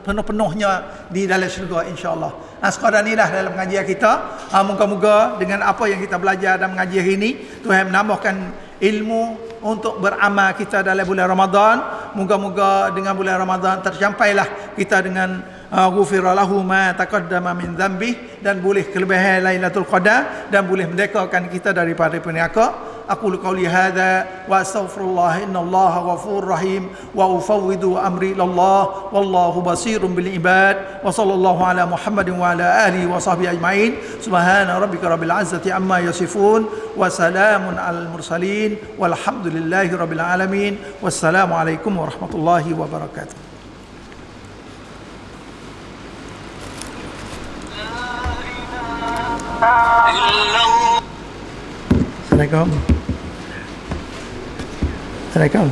penuh-penuhnya di dalam syurga, insya-Allah. Sekadar inilah dalam pengajian kita. Moga-moga dengan apa yang kita belajar dalam pengajian hari ini, Tuhan menambahkan ilmu untuk beramal kita dalam bulan Ramadan. Moga-moga dengan bulan Ramadan tercampailah kita dengan ghufira lahu ma taqaddama min dhanbi, dan boleh kelebihan Lailatul Qadar, dan boleh merdekakan kita daripada penyakit. Aqulu qawli hadza wa astaghfirullah, innallaha ghafurur rahim, wa ufawwidu amri ilallah, wallahu basirun bil ibad, wa sallallahu ala Muhammadin wa ala alihi wa sahbihi ajmain. Subhana rabbika rabbil izzati amma yasifun, wa salamun alal mursalin, walhamdulillahi rabbil alamin. Wassalamu alaikum warahmatullahi wabarakatuh. Assalamualaikum. Assalamualaikum.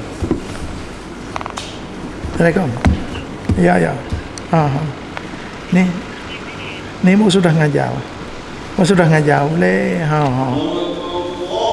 Assalamualaikum. Ya, ya. Ni mu sudah ngajar. Mu sudah ngajar boleh. Ha.